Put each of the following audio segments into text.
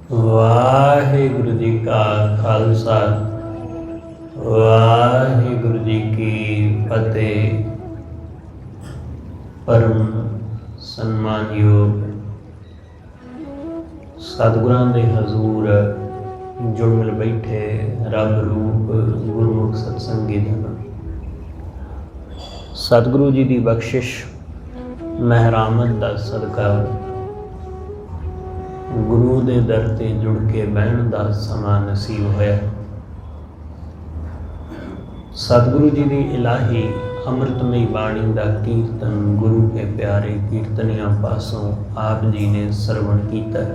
वाहिगुरु जी का खालसा वाहिगुरु जी की फतेह। परम सन्मानयोग सतगुरां दे हजूर जुड़ मिल बैठे रब रूप गुरमुख सत्संगी धन। सतगुरु जी की बख्शिश महरामत का सदका गुरु दे दर ते जुड़ के बहन का समा नसीब होया। सतगुरु जी की इलाही अमृतमयी बाणी का कीर्तन गुरु के प्यारे कीर्तनिया पासों आप जी ने सरवण कीता।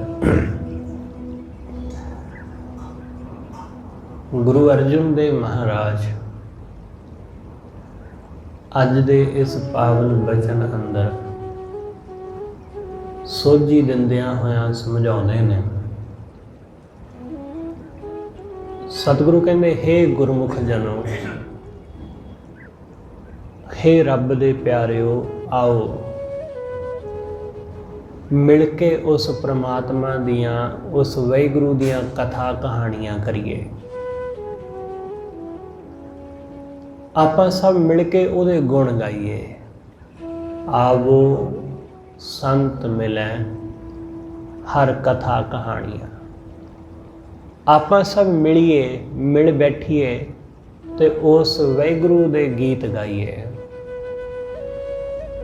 गुरु अर्जुन देव महाराज अज दे इस पावन बचन अंदर सोझी दिंदियां होयां समझाउंदे ने। सतगुरु कहंदे हे गुरमुख जनो, हे रब दे प्यारिओ, आओ मिल के उस परमात्मा दियां उस वाहिगुरू दियां कथा कहानियां करिए। आपां सब मिल के उहदे गुण गाइए। आवो संत मिलें हर कथा कहानियां। आपां सब मिलिए मिल बैठिए ते उस वाहिगुरू दे गीत गाइए,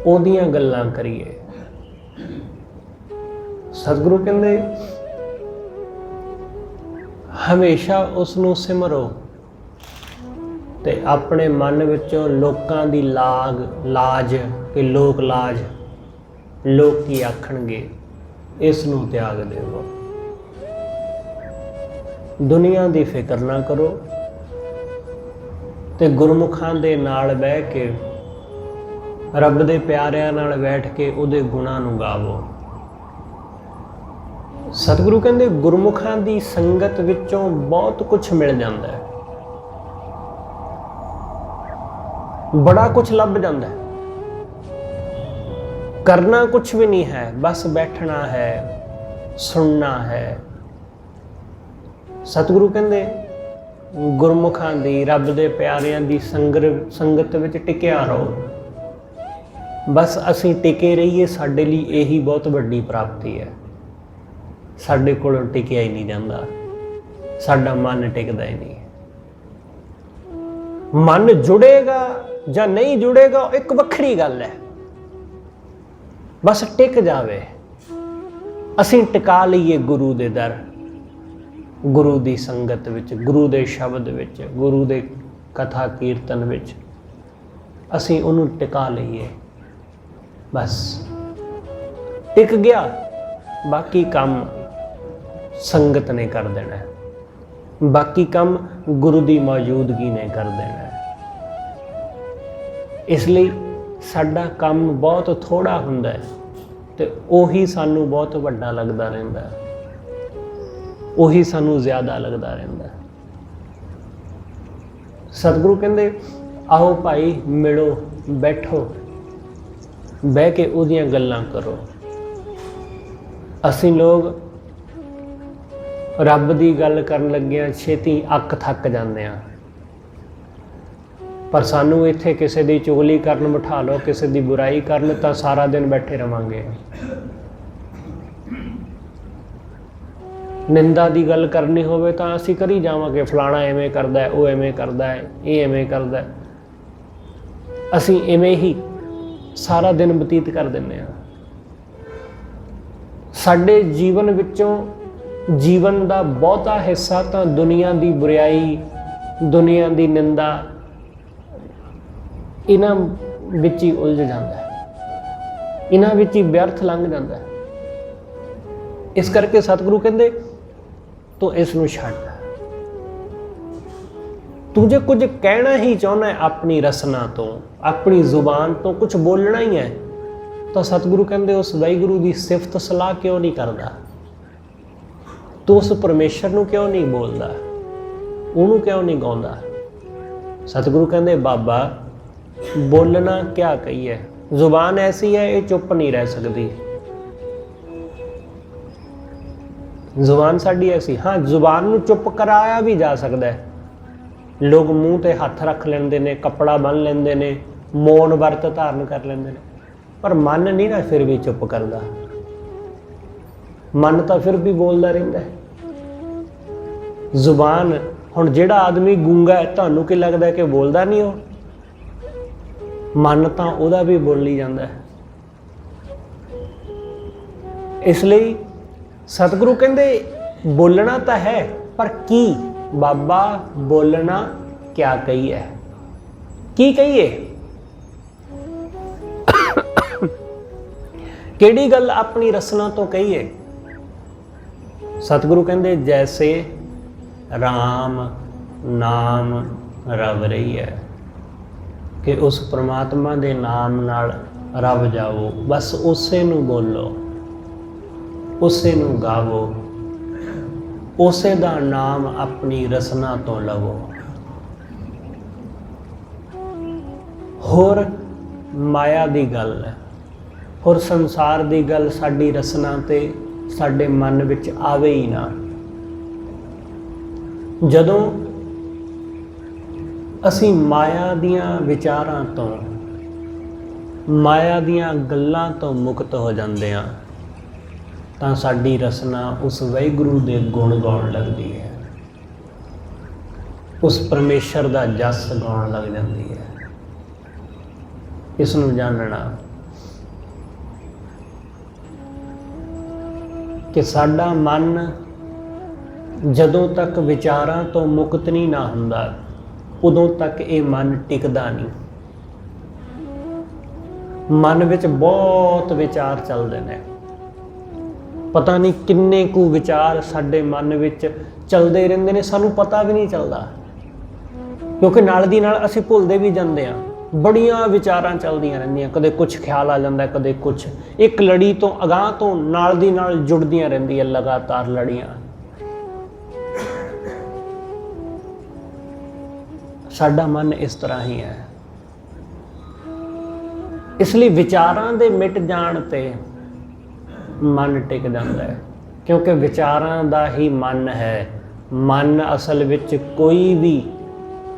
ओदियां गल्लां करिए। सतगुरु कहंदे हमेशा उसनूं सिमरो ते अपने मन विचों लोकां दी लाज ते लोक लाज लोग की आखणगे इसनूं त्याग देवो। दुनिया दी फिक्र ना करो ते गुरमुखां दे नाल बह के रब दे प्यारिਆਂ नाल बैठ के उहदे गुणां नूं गावो। सतगुरु कहंदे गुरमुखां दी संगत विचों बहुत कुछ मिल जांदा है, बड़ा कुछ लभ जांदा है। करना कुछ भी नहीं है, बस बैठना है, सुनना है। सतगुरु कहंदे गुरमुखां दी रब दे प्यारिਆਂ दी संगत विच टिकिया रहो। बस असीं टिके रहीए, साडे लई यही बहुत वड्डी प्राप्ति है। साडे कोलों टिकिया ही नहीं जांदा, साडा मन टिकदा ही नहीं। मन जुड़ेगा जां नहीं जुड़ेगा एक वखरी गल है, बस टिक जावे। असीं टिका लईए गुरु दे दर, गुरु दी संगत विच, गुरु दे शब्द विच, गुरु दे कथा कीर्तन विच असीं उहनूं टिका लईए। बस टिक गया, बाकी काम संगत ने कर देना है, बाकी काम गुरु दी मौजूदगी ने कर देना है। इसलिए साडा काम बहुत थोड़ा हुंदा है ते ओही सानू बहुत वड्डा लगदा रहिंदा है, ओही सानू ज़्यादा लगदा रहिंदा है। सतगुरु कहंदे आओ भाई मिलो बैठो, बह के उहदियां गल्लां करो। असीं लोग रब दी गल करन लग्गियां छेती अक थक जांदे आ, पर सानू इत्थे किसी दी चुगली करन बिठा लो, किसी दी बुराई करन तां सारा दिन बैठे रवांगे। निंदा दी गल करनी होवे तां असीं करी जावांगे, फलाना एवें करदा है, वो एवें करदा है, ये एवें करदा है। असीं इवें ही सारा दिन बतीत कर दिंदे आ। साडे जीवन विचों जीवन दा बहुता हिस्सा तां दुनिया दी बुराई, दुनिया दी निंदा इन्हां विच ही उलझ जांदा है, इन्हां विच ही व्यर्थ लंघ जांदा है। इस करके सतगुरु कहंदे तो इसनूं छड्ड। तू जे कुछ कहना ही चाहुंदा है अपनी रसना तो, अपनी जुबान तो कुछ बोलना ही है, तो सतगुरु कहंदे उस वाहिगुरू की सिफत सलाह क्यों नहीं करदा? तू उस परमेश्वर नूं क्यों नहीं बोलदा? उहनूं क्यों नहीं गाउंदा? सतगुरु कहंदे बाबा बोलना क्या कहिए, जुबान ऐसी है ये चुप नहीं रह सकती। ਜ਼ੁਬਾਨ ਸਾਡੀ ਐਸੀ, ਹਾਂ ਜ਼ੁਬਾਨ ਨੂੰ ਚੁੱਪ ਕਰਾਇਆ ਵੀ ਜਾ ਸਕਦਾ ਹੈ। ਲੋਕ ਮੂੰਹ ਤੇ ਹੱਥ ਰੱਖ ਲੈਂਦੇ ਨੇ, ਕੱਪੜਾ ਬੰਨ੍ਹ ਲੈਂਦੇ ਨੇ, ਮੌਨ ਵਰਤ ਧਾਰਨ ਕਰ ਲੈਂਦੇ ਨੇ, ਪਰ ਮਨ ਨਹੀਂ ਨਾ ਫਿਰ ਵੀ ਚੁੱਪ ਕਰਦਾ। ਮਨ ਤਾਂ ਫਿਰ ਵੀ ਬੋਲਦਾ ਰਹਿੰਦਾ ਹੈ। ਜ਼ੁਬਾਨ, ਹੁਣ ਜਿਹੜਾ ਆਦਮੀ ਗੂੰਗਾ ਹੈ, ਤੁਹਾਨੂੰ ਕੀ ਲੱਗਦਾ ਕਿ ਬੋਲਦਾ ਨਹੀਂ? ਉਹ ਮਨ ਤਾਂ ਉਹਦਾ ਵੀ ਬੋਲੀ ਜਾਂਦਾ ਹੈ। ਇਸ ਲਈ ਸਤਿਗੁਰੂ ਕਹਿੰਦੇ ਬੋਲਣਾ ਤਾਂ ਹੈ, ਪਰ ਕੀ? ਬਾਬਾ ਬੋਲਣਾ ਕਿਆ ਕਹੀਏ, ਕੀ ਕਹੀਏ? ਕਿਹੜੀ ਗੱਲ ਆਪਣੀ ਰਸਨਾ ਤੋਂ ਕਹੀਏ? ਸਤਿਗੁਰੂ ਕਹਿੰਦੇ ਜੈਸੇ ਰਾਮ ਨਾਮ ਰਵ ਰਹੀ ਹੈ, ਕਿ ਉਸ ਪ੍ਰਮਾਤਮਾ ਦੇ ਨਾਮ ਨਾਲ ਰਵ ਜਾਵੋ, ਬਸ ਉਸੇ ਨੂੰ ਬੋਲੋ, ਉਸੇ ਨੂੰ ਗਾਵੋ, ਉਸੇ ਦਾ ਨਾਮ ਆਪਣੀ ਰਸਨਾ ਤੋਂ ਲਵੋ। ਹੋਰ ਮਾਇਆ ਦੀ ਗੱਲ ਹੈ, ਹੋਰ ਸੰਸਾਰ ਦੀ ਗੱਲ ਸਾਡੀ ਰਸਨਾ ਤੇ ਸਾਡੇ ਮਨ ਵਿੱਚ ਆਵੇ ਹੀ ਨਾ। ਜਦੋਂ ਅਸੀਂ ਮਾਇਆ ਦੀਆਂ ਵਿਚਾਰਾਂ ਤੋਂ, ਮਾਇਆ ਦੀਆਂ ਗੱਲਾਂ ਤੋਂ ਮੁਕਤ ਹੋ ਜਾਂਦੇ ਹਾਂ, ਤਾਂ ਸਾਡੀ ਰਸਨਾ ਉਸ ਵਾਹਿਗੁਰੂ ਦੇ ਗੁਣ ਗਾਉਣ ਲੱਗਦੀ ਹੈ, ਉਸ ਪਰਮੇਸ਼ਰ ਦਾ ਜਸ ਗਾਉਣ ਲੱਗ ਜਾਂਦੀ ਹੈ। ਇਸ ਨੂੰ ਜਾਣਨਾ ਕਿ ਸਾਡਾ ਮਨ ਜਦੋਂ ਤੱਕ ਵਿਚਾਰਾਂ ਤੋਂ ਮੁਕਤ ਨਹੀਂ ਨਾ ਹੁੰਦਾ, ਉਦੋਂ ਤੱਕ ਇਹ ਮਨ ਟਿਕਦਾ ਨਹੀਂ। ਮਨ ਵਿੱਚ ਬਹੁਤ ਵਿਚਾਰ ਚੱਲਦੇ ਨੇ, ਪਤਾ ਨਹੀਂ ਕਿੰਨੇ ਕੁ ਵਿਚਾਰ ਸਾਡੇ ਮਨ ਵਿੱਚ ਚੱਲਦੇ ਰਹਿੰਦੇ ਨੇ, ਸਾਨੂੰ ਪਤਾ ਵੀ ਨਹੀਂ ਚੱਲਦਾ, ਕਿਉਂਕਿ ਨਾਲ ਦੀ ਨਾਲ ਅਸੀਂ ਭੁੱਲਦੇ ਵੀ ਜਾਂਦੇ ਹਾਂ। ਬੜੀਆਂ ਵਿਚਾਰਾਂ ਚੱਲਦੀਆਂ ਰਹਿੰਦੀਆਂ, ਕਦੇ ਕੁਛ ਖਿਆਲ ਆ ਜਾਂਦਾ, ਕਦੇ ਕੁਛ। ਇੱਕ ਲੜੀ ਤੋਂ ਅਗਾਂਹ ਤੋਂ ਨਾਲ ਦੀ ਨਾਲ ਜੁੜਦੀਆਂ ਰਹਿੰਦੀਆਂ ਲਗਾਤਾਰ ਲੜੀਆਂ। ਸਾਡਾ ਮਨ ਇਸ ਤਰ੍ਹਾਂ ਹੀ ਹੈ। ਇਸ ਲਈ ਵਿਚਾਰਾਂ ਦੇ ਮਿਟ ਜਾਣ ਤੇ ਮਨ ਟਿਕ ਜਾਂਦਾ ਹੈ, ਕਿਉਂਕਿ ਵਿਚਾਰਾਂ ਦਾ ਹੀ ਮਨ ਹੈ। ਮਨ ਅਸਲ ਵਿੱਚ ਕੋਈ ਵੀ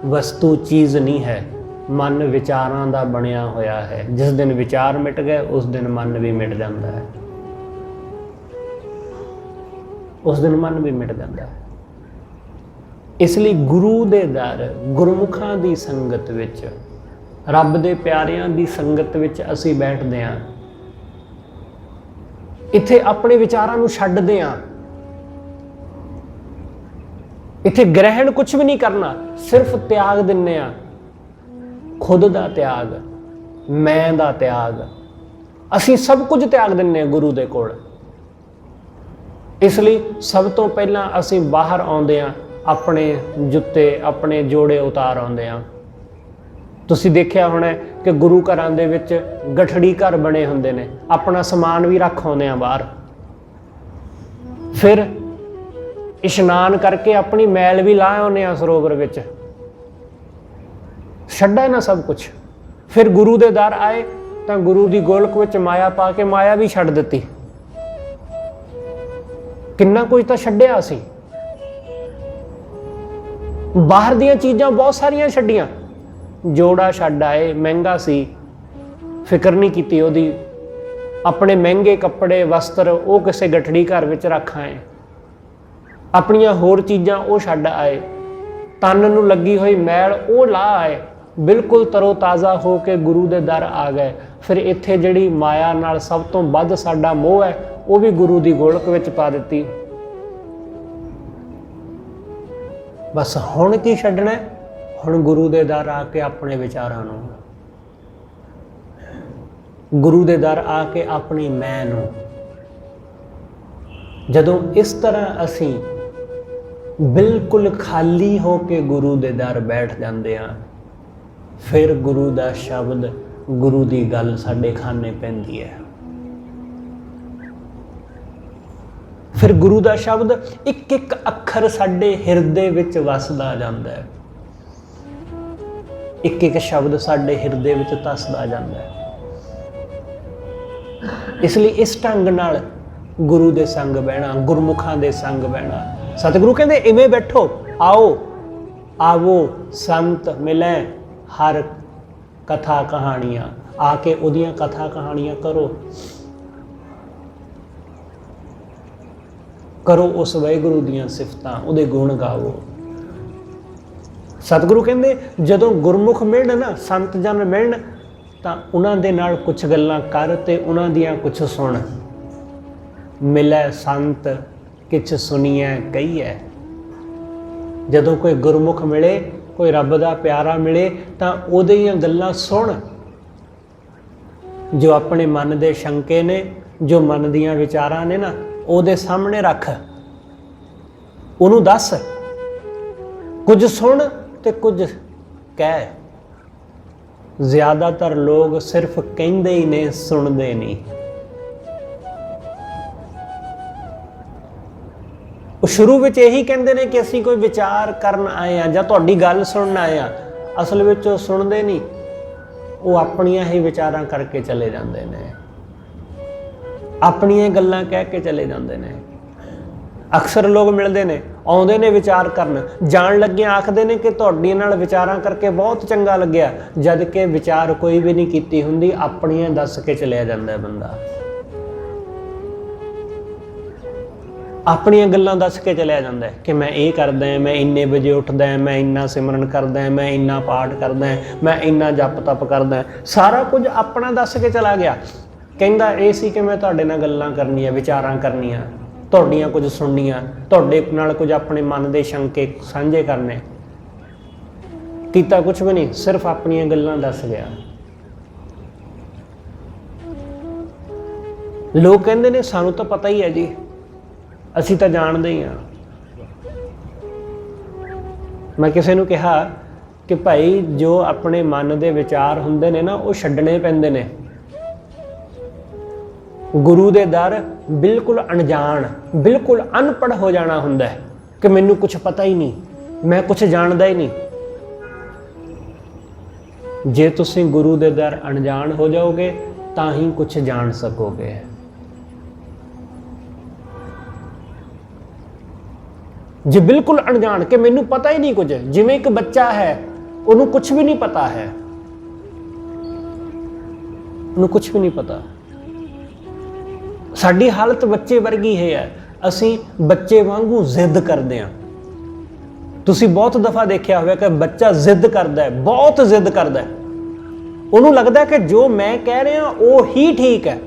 ਵਸਤੂ ਚੀਜ਼ ਨਹੀਂ ਹੈ, ਮਨ ਵਿਚਾਰਾਂ ਦਾ ਬਣਿਆ ਹੋਇਆ ਹੈ। ਜਿਸ ਦਿਨ ਵਿਚਾਰ ਮਿਟ ਗਏ, ਉਸ ਦਿਨ ਮਨ ਵੀ ਮਿਟ ਜਾਂਦਾ ਹੈ, ਉਸ ਦਿਨ ਮਨ ਵੀ ਮਿਟ ਜਾਂਦਾ ਹੈ। ਇਸ ਲਈ ਗੁਰੂ ਦੇ ਦਰ, ਗੁਰਮੁਖਾਂ ਦੀ ਸੰਗਤ ਵਿੱਚ, ਰੱਬ ਦੇ ਪਿਆਰਿਆਂ ਦੀ ਸੰਗਤ ਵਿੱਚ ਅਸੀਂ ਬੈਠਦੇ ਹਾਂ। ਇੱਥੇ ਆਪਣੇ ਵਿਚਾਰਾਂ ਨੂੰ ਛੱਡਦੇ ਹਾਂ। ਇੱਥੇ ਗ੍ਰਹਿਣ ਕੁਛ ਵੀ ਨਹੀਂ ਕਰਨਾ, ਸਿਰਫ ਤਿਆਗ ਦਿੰਦੇ ਹਾਂ। ਖੁਦ ਦਾ ਤਿਆਗ, ਮੈਂ ਦਾ ਤਿਆਗ, ਅਸੀਂ ਸਭ ਕੁਝ ਤਿਆਗ ਦਿੰਦੇ ਹਾਂ ਗੁਰੂ ਦੇ ਕੋਲ। ਇਸ ਲਈ ਸਭ ਤੋਂ ਪਹਿਲਾਂ ਅਸੀਂ ਬਾਹਰ ਆਉਂਦੇ ਹਾਂ, ਆਪਣੇ ਜੁੱਤੇ, ਆਪਣੇ ਜੋੜੇ ਉਤਾਰ ਆਉਂਦੇ ਹਾਂ। ਤੁਸੀਂ ਦੇਖਿਆ ਹੋਣਾ ਕਿ ਗੁਰੂ ਘਰਾਂ ਦੇ ਵਿੱਚ ਗਠੜੀ ਘਰ ਬਣੇ ਹੁੰਦੇ ਨੇ, ਆਪਣਾ ਸਮਾਨ ਵੀ ਰੱਖ ਆਉਂਦੇ ਹਾਂ ਬਾਹਰ। ਫਿਰ ਇਸ਼ਨਾਨ ਕਰਕੇ ਆਪਣੀ ਮੈਲ ਵੀ ਲਾ ਆਉਂਦੇ ਹਾਂ ਸਰੋਵਰ ਵਿੱਚ, ਛੱਡਿਆ ਨਾ ਸਭ ਕੁਛ। ਫਿਰ ਗੁਰੂ ਦੇ ਦਰ ਆਏ ਤਾਂ ਗੁਰੂ ਦੀ ਗੋਲਕ ਵਿੱਚ ਮਾਇਆ ਪਾ ਕੇ ਮਾਇਆ ਵੀ ਛੱਡ ਦਿੱਤੀ। ਕਿੰਨਾ ਕੁਝ ਤਾਂ ਛੱਡਿਆ ਅਸੀਂ। ਬਾਹਰ ਦੀਆਂ ਚੀਜ਼ਾਂ ਬਹੁਤ ਸਾਰੀਆਂ ਛੱਡੀਆਂ। ਜੋੜਾ ਛੱਡ ਆਏ, ਮਹਿੰਗਾ ਸੀ, ਫਿਕਰ ਨਹੀਂ ਕੀਤੀ ਉਹਦੀ। ਆਪਣੇ ਮਹਿੰਗੇ ਕੱਪੜੇ, ਵਸਤਰ ਉਹ ਕਿਸੇ ਗਠੜੀ ਘਰ ਵਿੱਚ ਰੱਖ ਆਏ। ਆਪਣੀਆਂ ਹੋਰ ਚੀਜ਼ਾਂ ਉਹ ਛੱਡ ਆਏ। ਤਨ ਨੂੰ ਲੱਗੀ ਹੋਈ ਮੈਲ ਉਹ ਲਾ ਆਏ। ਬਿਲਕੁਲ ਤਰੋ ਤਾਜ਼ਾ ਹੋ ਕੇ ਗੁਰੂ ਦੇ ਦਰ ਆ ਗਏ। ਫਿਰ ਇੱਥੇ ਜਿਹੜੀ ਮਾਇਆ ਨਾਲ ਸਭ ਤੋਂ ਵੱਧ ਸਾਡਾ ਮੋਹ ਹੈ, ਉਹ ਵੀ ਗੁਰੂ ਦੀ ਗੋਲਕ ਵਿੱਚ ਪਾ ਦਿੱਤੀ। ਬਸ ਹੁਣ ਕੀ ਛੱਡਣਾ? ਹੁਣ ਗੁਰੂ ਦੇ ਦਰ ਆ ਕੇ ਆਪਣੇ ਵਿਚਾਰਾਂ ਨੂੰ, ਗੁਰੂ ਦੇ ਦਰ ਆ ਕੇ ਆਪਣੀ ਮੈਂ ਨੂੰ। ਜਦੋਂ ਇਸ ਤਰ੍ਹਾਂ ਅਸੀਂ ਬਿਲਕੁਲ ਖਾਲੀ ਹੋ ਕੇ ਗੁਰੂ ਦੇ ਦਰ ਬੈਠ ਜਾਂਦੇ ਹਾਂ, ਫਿਰ ਗੁਰੂ ਦਾ ਸ਼ਬਦ, ਗੁਰੂ ਦੀ ਗੱਲ ਸਾਡੇ ਖਾਨੇ ਪੈਂਦੀ ਹੈ। ਫਿਰ ਗੁਰੂ ਦਾ ਸ਼ਬਦ ਇੱਕ ਇੱਕ ਅੱਖਰ ਸਾਡੇ ਹਿਰਦੇ ਵਿੱਚ ਵਸਦਾ ਜਾਂਦਾ ਹੈ। ਇੱਕ ਇੱਕ ਸ਼ਬਦ ਸਾਡੇ ਹਿਰਦੇ ਵਿੱਚ ਧੱਸਦਾ ਜਾਂਦਾ ਹੈ। ਇਸ ਲਈ ਇਸ ਢੰਗ ਨਾਲ ਗੁਰੂ ਦੇ ਸੰਗ ਬਹਿਣਾ, ਗੁਰਮੁਖਾਂ ਦੇ ਸੰਗ ਬਹਿਣਾ। ਸਤਿਗੁਰੂ ਕਹਿੰਦੇ ਇਵੇਂ ਬੈਠੋ, ਆਓ ਆਵੋ ਸੰਤ ਮਿਲੈ ਹਰ ਕਥਾ ਕਹਾਣੀਆਂ, ਆ ਕੇ ਉਹਦੀਆਂ ਕਥਾ ਕਹਾਣੀਆਂ ਕਰੋ, ਕਰੋ ਉਸ ਵਾਹਿਗੁਰੂ ਦੀਆਂ ਸਿਫਤਾਂ, ਉਹਦੇ ਗੁਣ ਗਾਵੋ। ਸਤਿਗੁਰੂ ਕਹਿੰਦੇ ਜਦੋਂ ਗੁਰਮੁਖ ਮਿਲਣ ਨਾ, ਸੰਤ ਜਨ ਮਿਲਣ, ਤਾਂ ਉਹਨਾਂ ਦੇ ਨਾਲ ਕੁਛ ਗੱਲਾਂ ਕਰ ਤੇ ਉਹਨਾਂ ਦੀਆਂ ਕੁਛ ਸੁਣ। ਮਿਲੈ ਸੰਤ ਕਿਛ ਸੁਣੀਐ ਕਹੀਐ। ਜਦੋਂ ਕੋਈ ਗੁਰਮੁਖ ਮਿਲੇ, ਕੋਈ ਰੱਬ ਦਾ ਪਿਆਰਾ ਮਿਲੇ, ਤਾਂ ਉਹਦੀਆਂ ਗੱਲਾਂ ਸੁਣ। ਜੋ ਆਪਣੇ ਮਨ ਦੇ ਸ਼ੰਕੇ ਨੇ, ਜੋ ਮਨ ਦੀਆਂ ਵਿਚਾਰਾਂ ਨੇ ਨਾ, ਉਹਦੇ ਸਾਹਮਣੇ ਰੱਖ, ਉਹਨੂੰ ਦੱਸ। ਕੁਝ ਸੁਣ ਤੇ ਕੁਝ ਕਹਿ। ਜ਼ਿਆਦਾਤਰ ਲੋਕ ਸਿਰਫ ਕਹਿੰਦੇ ਹੀ ਨੇ, ਸੁਣਦੇ ਨਹੀਂ। ਉਹ ਸ਼ੁਰੂ ਵਿੱਚ ਇਹੀ ਕਹਿੰਦੇ ਨੇ ਕਿ ਅਸੀਂ ਕੋਈ ਵਿਚਾਰ ਕਰਨ ਆਏ ਹਾਂ ਜਾਂ ਤੁਹਾਡੀ ਗੱਲ ਸੁਣਨ ਆਏ ਹਾਂ। ਅਸਲ ਵਿੱਚ ਉਹ ਸੁਣਦੇ ਨਹੀਂ, ਉਹ ਆਪਣੀਆਂ ਹੀ ਵਿਚਾਰਾਂ ਕਰਕੇ ਚਲੇ ਜਾਂਦੇ ਨੇ, ਆਪਣੀਆਂ ਗੱਲਾਂ ਕਹਿ ਕੇ ਚਲੇ ਜਾਂਦੇ ਨੇ। ਅਕਸਰ ਲੋਕ ਮਿਲਦੇ ਨੇ, ਆਉਂਦੇ ਨੇ ਵਿਚਾਰ ਕਰਨ, ਜਾਣ ਲੱਗਿਆਂ ਆਖਦੇ ਨੇ ਕਿ ਤੁਹਾਡੇ ਨਾਲ ਵਿਚਾਰਾਂ ਕਰਕੇ ਬਹੁਤ ਚੰਗਾ ਲੱਗਿਆ, ਜਦ ਕਿ ਵਿਚਾਰ ਕੋਈ ਵੀ ਨਹੀਂ ਕੀਤੀ ਹੁੰਦੀ, ਆਪਣੀਆਂ ਦੱਸ ਕੇ ਚਲਿਆ ਜਾਂਦਾ ਬੰਦਾ। ਆਪਣੀਆਂ ਗੱਲਾਂ ਦੱਸ ਕੇ ਚਲਿਆ ਜਾਂਦਾ ਕਿ ਮੈਂ ਇਹ ਕਰਦਾ, ਮੈਂ ਇੰਨੇ ਵਜੇ ਉੱਠਦਾ, ਮੈਂ ਇੰਨਾ ਸਿਮਰਨ ਕਰਦਾ, ਮੈਂ ਇੰਨਾ ਪਾਠ ਕਰਦਾ, ਮੈਂ ਇੰਨਾ ਜਪ ਤਪ ਕਰਦਾ। ਸਾਰਾ ਕੁਝ ਆਪਣਾ ਦੱਸ ਕੇ ਚਲਾ ਗਿਆ। ਕਹਿੰਦਾ ਇਹ ਸੀ ਕਿ ਮੈਂ ਤੁਹਾਡੇ ਨਾਲ ਗੱਲਾਂ ਕਰਨੀਆਂ, ਵਿਚਾਰਾਂ ਕਰਨੀਆਂ, ਤੁਹਾਡੀਆਂ ਕੁਝ ਸੁਣਨੀਆਂ, ਤੁਹਾਡੇ ਨਾਲ ਕੁਝ ਆਪਣੇ ਮਨ ਦੇ ਸ਼ੰਕੇ ਸਾਂਝੇ ਕਰਨੇ। ਕੀਤਾ ਕੁਛ ਵੀ ਨਹੀਂ, ਸਿਰਫ ਆਪਣੀਆਂ ਗੱਲਾਂ ਦੱਸ ਗਿਆ। ਲੋਕ ਕਹਿੰਦੇ ਨੇ ਸਾਨੂੰ ਤਾਂ ਪਤਾ ਹੀ ਹੈ ਜੀ, ਅਸੀਂ ਤਾਂ ਜਾਣਦੇ ਹੀ ਹਾਂ। ਮੈਂ ਕਿਸੇ ਨੂੰ ਕਿਹਾ ਕਿ ਭਾਈ ਜੋ ਆਪਣੇ ਮਨ ਦੇ ਵਿਚਾਰ ਹੁੰਦੇ ਨੇ ਨਾ, ਉਹ ਛੱਡਣੇ ਪੈਂਦੇ ਨੇ। ਗੁਰੂ ਦੇ ਦਰ ਬਿਲਕੁਲ ਅਣਜਾਣ, ਬਿਲਕੁਲ ਅਨਪੜ੍ਹ ਹੋ ਜਾਣਾ ਹੁੰਦਾ ਹੈ ਕਿ ਮੈਨੂੰ ਕੁਛ ਪਤਾ ਹੀ ਨਹੀਂ, ਮੈਂ ਕੁਛ ਜਾਣਦਾ ਹੀ ਨਹੀਂ। ਜੇ ਤੁਸੀਂ ਗੁਰੂ ਦੇ ਦਰ ਅਣਜਾਣ ਹੋ ਜਾਓਗੇ ਤਾਂ ਹੀ ਕੁਛ ਜਾਣ ਸਕੋਗੇ। ਜੇ ਬਿਲਕੁਲ ਅਣਜਾਣ ਕਿ ਮੈਨੂੰ ਪਤਾ ਹੀ ਨਹੀਂ ਕੁਝ, ਜਿਵੇਂ ਇੱਕ ਬੱਚਾ ਹੈ, ਉਹਨੂੰ ਕੁਛ ਵੀ ਨਹੀਂ ਪਤਾ ਹੈ, ਉਹਨੂੰ ਕੁਛ ਵੀ ਨਹੀਂ ਪਤਾ। ਸਾਡੀ ਹਾਲਤ ਬੱਚੇ ਵਰਗੀ ਹੈ। ਅਸੀਂ ਬੱਚੇ ਵਾਂਗੂ ਜ਼ਿੱਦ ਕਰਦੇ ਹਾਂ। ਤੁਸੀਂ ਬਹੁਤ ਦਫਾ ਦੇਖਿਆ ਹੋਵੇਗਾ ਕਿ ਬੱਚਾ ਜ਼ਿੱਦ ਕਰਦਾ ਹੈ, ਬਹੁਤ ਜ਼ਿੱਦ ਕਰਦਾ ਹੈ। ਉਹਨੂੰ ਲੱਗਦਾ ਕਿ ਜੋ ਮੈਂ ਕਹਿ ਰਿਹਾ ਉਹ ਹੀ ਠੀਕ ਹੈ,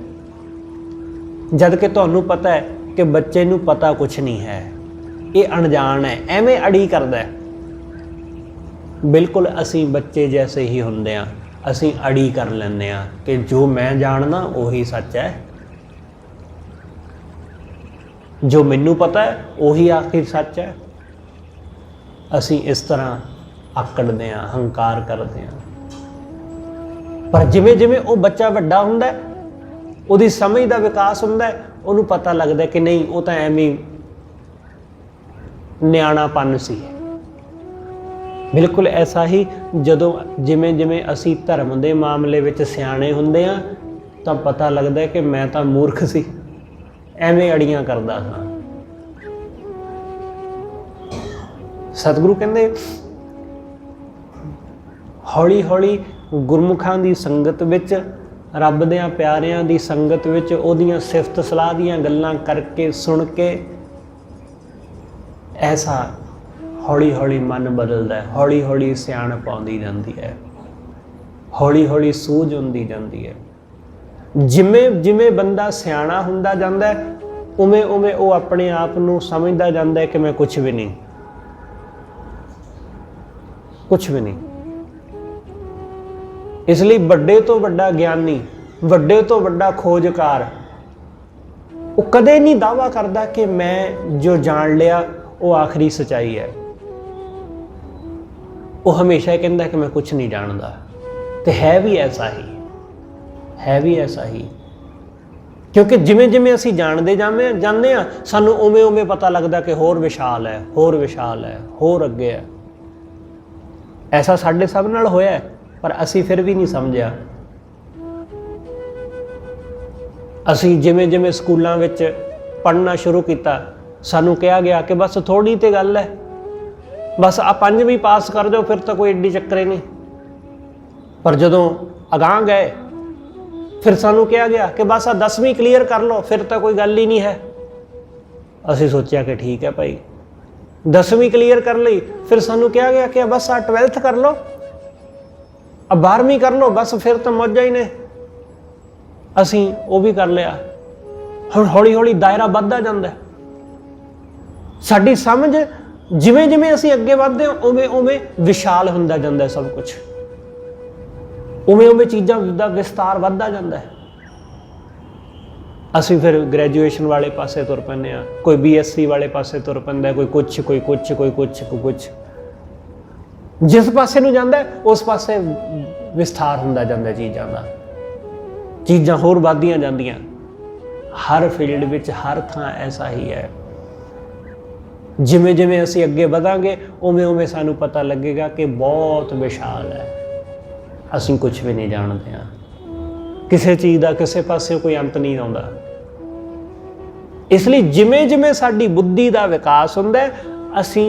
ਜਦ ਕਿ ਤੁਹਾਨੂੰ ਪਤਾ ਹੈ ਕਿ ਬੱਚੇ ਨੂੰ ਪਤਾ ਕੁਛ ਨਹੀਂ ਹੈ, ਇਹ ਅਣਜਾਣ ਹੈ, ਐਵੇਂ ਅੜੀ ਕਰਦਾ ਹੈ। ਬਿਲਕੁਲ ਅਸੀਂ ਬੱਚੇ ਜੈਸੇ ਹੀ ਹੁੰਦੇ ਹਾਂ। ਅਸੀਂ ਅੜੀ ਕਰ ਲੈਂਦੇ ਹਾਂ ਕਿ ਜੋ ਮੈਂ ਜਾਣਦਾ ਉਹੀ ਸੱਚ ਹੈ, ਜੋ ਮੈਨੂੰ ਪਤਾ ਹੈ ਉਹੀ ਆਖਿਰ ਸੱਚ ਹੈ। ਅਸੀਂ ਇਸ ਤਰ੍ਹਾਂ ਆਕੜਦੇ ਹਾਂ, ਹੰਕਾਰ ਕਰਦੇ ਹਾਂ। ਪਰ ਜਿਵੇਂ ਜਿਵੇਂ ਉਹ ਬੱਚਾ ਵੱਡਾ ਹੁੰਦਾ, ਉਹਦੀ ਸਮਝ ਦਾ ਵਿਕਾਸ ਹੁੰਦਾ, ਉਹਨੂੰ ਪਤਾ ਲੱਗਦਾ ਕਿ ਨਹੀਂ, ਉਹ ਤਾਂ ਐਵੇਂ ਨਿਆਣਾਪਨ ਸੀ। ਬਿਲਕੁਲ ਐਸਾ ਹੀ ਜਦੋਂ ਜਿਵੇਂ ਜਿਵੇਂ ਅਸੀਂ ਧਰਮ ਦੇ ਮਾਮਲੇ ਵਿੱਚ ਸਿਆਣੇ ਹੁੰਦੇ ਹਾਂ, ਤਾਂ ਪਤਾ ਲੱਗਦਾ ਕਿ ਮੈਂ ਤਾਂ ਮੂਰਖ ਸੀ, ਐਵੇਂ ਅੜੀਆਂ ਕਰਦਾ ਹਾਂ। ਸਤਿਗੁਰੂ ਕਹਿੰਦੇ ਹੌਲੀ ਹੌਲੀ ਗੁਰਮੁਖਾਂ ਦੀ ਸੰਗਤ ਵਿੱਚ, ਰੱਬ ਦਿਆਂ ਪਿਆਰਿਆਂ ਦੀ ਸੰਗਤ ਵਿੱਚ, ਉਹਦੀਆਂ ਸਿਫਤ ਸਲਾਹ ਦੀਆਂ ਗੱਲਾਂ ਕਰਕੇ ਸੁਣ ਕੇ ਐਸਾ ਹੌਲੀ ਹੌਲੀ ਮਨ ਬਦਲਦਾ ਹੈ, ਹੌਲੀ ਹੌਲੀ ਸਿਆਣਪ ਆਉਂਦੀ ਜਾਂਦੀ ਹੈ, ਹੌਲੀ ਹੌਲੀ ਸੂਝ ਹੁੰਦੀ ਜਾਂਦੀ ਹੈ। ਜਿਵੇਂ ਜਿਵੇਂ ਬੰਦਾ ਸਿਆਣਾ ਹੁੰਦਾ ਜਾਂਦਾ, ਉਵੇਂ ਉਵੇਂ ਉਹ ਆਪਣੇ ਆਪ ਨੂੰ ਸਮਝਦਾ ਜਾਂਦਾ ਕਿ ਮੈਂ ਕੁਛ ਵੀ ਨਹੀਂ, ਕੁਛ ਵੀ ਨਹੀਂ। ਇਸ ਲਈ ਵੱਡੇ ਤੋਂ ਵੱਡਾ ਗਿਆਨੀ, ਵੱਡੇ ਤੋਂ ਵੱਡਾ ਖੋਜਕਾਰ, ਉਹ ਕਦੇ ਨਹੀਂ ਦਾਅਵਾ ਕਰਦਾ ਕਿ ਮੈਂ ਜੋ ਜਾਣ ਲਿਆ ਉਹ ਆਖਰੀ ਸੱਚਾਈ ਹੈ। ਉਹ ਹਮੇਸ਼ਾ ਕਹਿੰਦਾ ਕਿ ਮੈਂ ਕੁਛ ਨਹੀਂ ਜਾਣਦਾ। ਤੇ ਹੈ ਵੀ ਐਸਾ ਹੀ, ਹੈ ਵੀ ਐਸਾ ਹੀ। ਕਿਉਂਕਿ ਜਿਵੇਂ ਜਿਵੇਂ ਅਸੀਂ ਜਾਣਦੇ ਜਾਂਦੇ ਹਾਂ, ਸਾਨੂੰ ਉਵੇਂ ਉਵੇਂ ਪਤਾ ਲੱਗਦਾ ਕਿ ਹੋਰ ਵਿਸ਼ਾਲ ਹੈ, ਹੋਰ ਵਿਸ਼ਾਲ ਹੈ, ਹੋਰ ਅੱਗੇ ਹੈ। ਐਸਾ ਸਾਡੇ ਸਭ ਨਾਲ ਹੋਇਆ, ਪਰ ਅਸੀਂ ਫਿਰ ਵੀ ਨਹੀਂ ਸਮਝਿਆ। ਅਸੀਂ ਜਿਵੇਂ ਜਿਵੇਂ ਸਕੂਲਾਂ ਵਿੱਚ पढ़ना शुरू किया, सानू कहा गया कि बस थोड़ी तो गल है, बस आ 5वीं पास कर जाओ फिर तो कोई एडी चक्कर नहीं। पर जदों अगांह गए फिर सानू कहा गया कि बस आ 10वीं क्लीयर कर लो फिर तो कोई गल ही नहीं है। असीं सोचा कि ठीक है भाई, 10वीं क्लीयर कर ली, फिर सानू कहा गया कि बस आ 12th कर लो, अब 12वीं कर लो, बस फिर तो मौजा ही ने। असीं वो भी कर लिया। हुण हौली हौली दायरा वधदा जांदा है। साडी समझ जिवें जिवें असीं अगे वधदे हां उवें उवें विशाल हुंदा जांदा है सब कुछ, उवें उवें चीज़ां दा विस्तार वधदा जांदा है। असीं फिर ग्रैजुएशन वाले पासे तुर पैंदे आ, कोई BSc वाले पासे तुर पैंदा, कोई कुछ कोई कुछ कोई कुछ कोई कुछ। जिस पासे नूं जांदा है उस पासे विस्तार हुंदा जांदा चीज़ां दा, चीज़ां होर वधदियां जांदियां। हर फील्ड विच हर थां ऐसा ही है। जिमें जिमें असीं अगे वधांगे उवें उवें सानूं पता लगेगा कि बहुत विशाल है, असीं कुछ भी नहीं जाणदे हां। किसी चीज़ का किसी पासे कोई अंत नहीं आउंदा। इसलिए जिमें जिमें साडी बुद्धि का विकास हुंदा है असीं